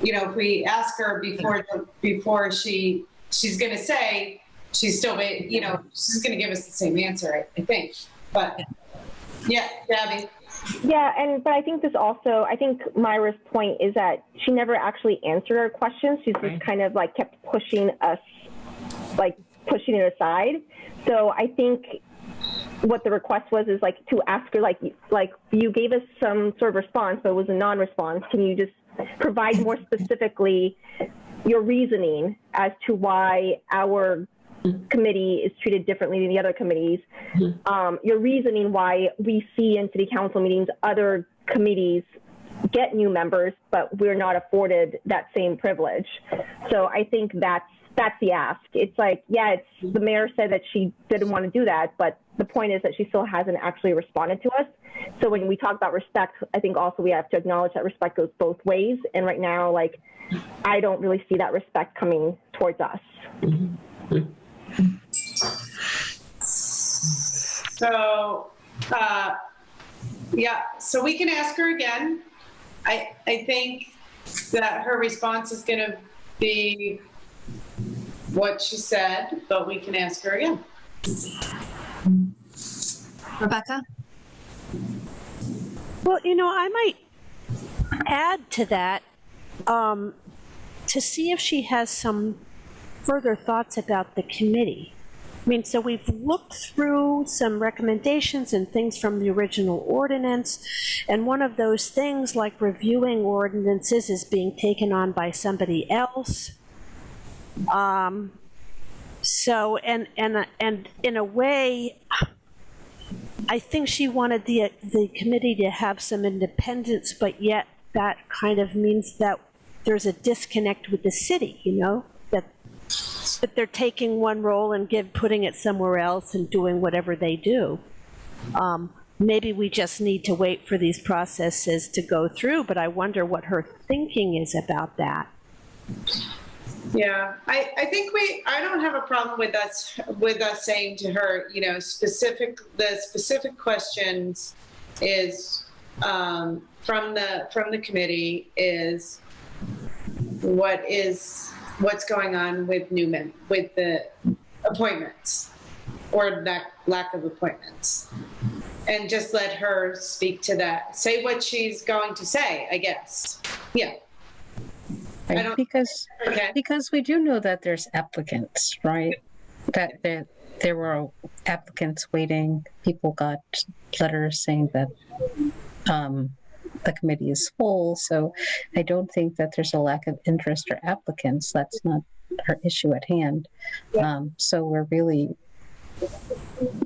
you know, if we ask her before she's going to say, she's still, you know, she's going to give us the same answer, I think. But yeah, Gabby. Yeah, but I think this also, I think Myra's point is that she never actually answered our questions. She's just kind of like kept pushing us, like pushing it aside. So I think what the request was is like to ask her, like you gave us some sort of response, but it was a non-response. Can you just provide more specifically your reasoning as to why our committee is treated differently than the other committees? Your reasoning why we see in city council meetings other committees get new members, but we're not afforded that same privilege. So I think that's the ask. It's like, yeah, it's the mayor said that she didn't want to do that, but the point is that she still hasn't actually responded to us. So when we talk about respect, I think also we have to acknowledge that respect goes both ways. And right now, like, I don't really see that respect coming towards us. So, yeah, so we can ask her again. I think that her response is going to be what she said, but we can ask her again. Rebecca? Well, you know, I might add to that to see if she has some further thoughts about the committee. I mean, so we've looked through some recommendations and things from the original ordinance, and one of those things, like reviewing ordinances, is being taken on by somebody else. So, and in a way, I think she wanted the committee to have some independence, but yet that kind of means that there's a disconnect with the city, you know, that they're taking one role and putting it somewhere else and doing whatever they do. Maybe we just need to wait for these processes to go through, but I wonder what her thinking is about that. Yeah, I think I don't have a problem with us saying to her, you know, the specific questions is from the committee is what's going on with with the appointments or that lack of appointments, and just let her speak to that. Say what she's going to say, I guess. Yeah. Right, because we do know that there's applicants, right? That there were applicants waiting. People got letters saying that the committee is full. So I don't think that there's a lack of interest or applicants. That's not our issue at hand. So we're really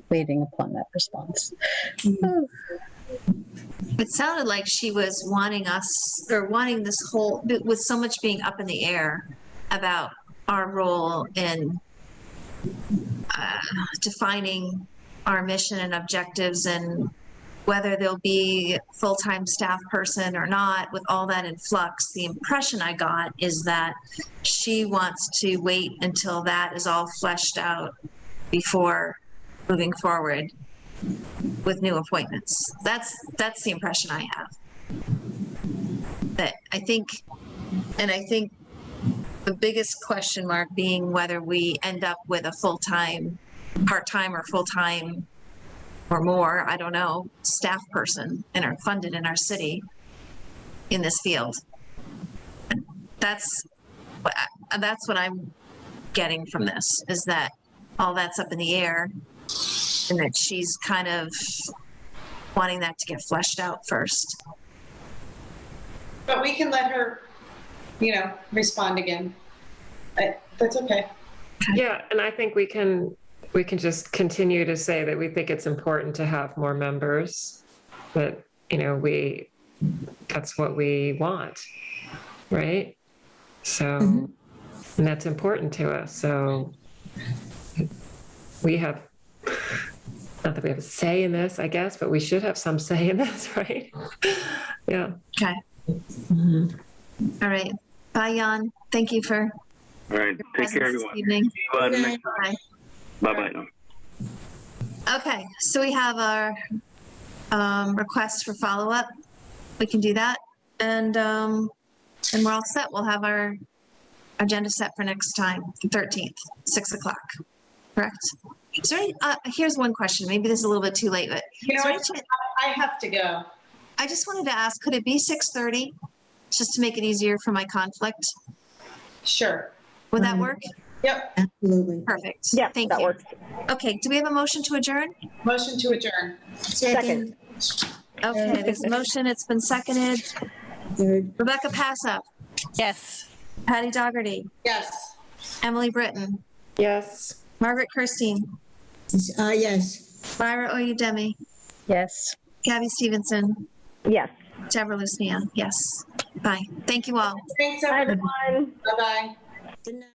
waiting upon that response. It sounded like she was wanting this whole, with so much being up in the air about our role in defining our mission and objectives and whether there'll be a full-time staff person or not, with all that in flux. The impression I got is that she wants to wait until that is all fleshed out before moving forward with new appointments. That's the impression I have. But I think the biggest question mark being whether we end up with a full-time, part-time, or full-time or more, I don't know, staff person funded in our city in this field. That's what I'm getting from this, is that all that's up in the air, and that she's kind of wanting that to get fleshed out first. But we can let her, you know, respond again. That's okay. Yeah, and I think we can just continue to say that we think it's important to have more members, that, you know, that's what we want, right? So, and that's important to us. So we have, not that we have a say in this, I guess, but we should have some say in this, right? Yeah. Okay. All right. Bye, Jan. Thank you for. All right. Take care, everyone. Evening. See you next time. Bye-bye now. Okay, so we have our request for follow-up. We can do that. And we're all set. We'll have our agenda set for next time, the 13th, 6 o'clock. Correct? Is there any, here's one question. Maybe this is a little bit too late, but You know is there what? any chance- I have to go. I just wanted to ask, could it be 6:30? Just to make it easier for my conflict? Sure. Would that work? Yep. Absolutely. Perfect. Yeah, Thank that you. works. Okay, do we have a motion to adjourn? Motion to adjourn. Second, Okay, there's a motion. It's been seconded. third, Rebecca Passa, Yes. Patty Dougherty, Yes. Emily Britton, Yes. Margaret Kirstein, yes. Myra Oyudemi, Yes. Gabby Stevenson, Yes. Deborah Lucian. Yes. Bye. Thank you all. Thanks, Bye, everyone. everyone. Bye-bye. Good night.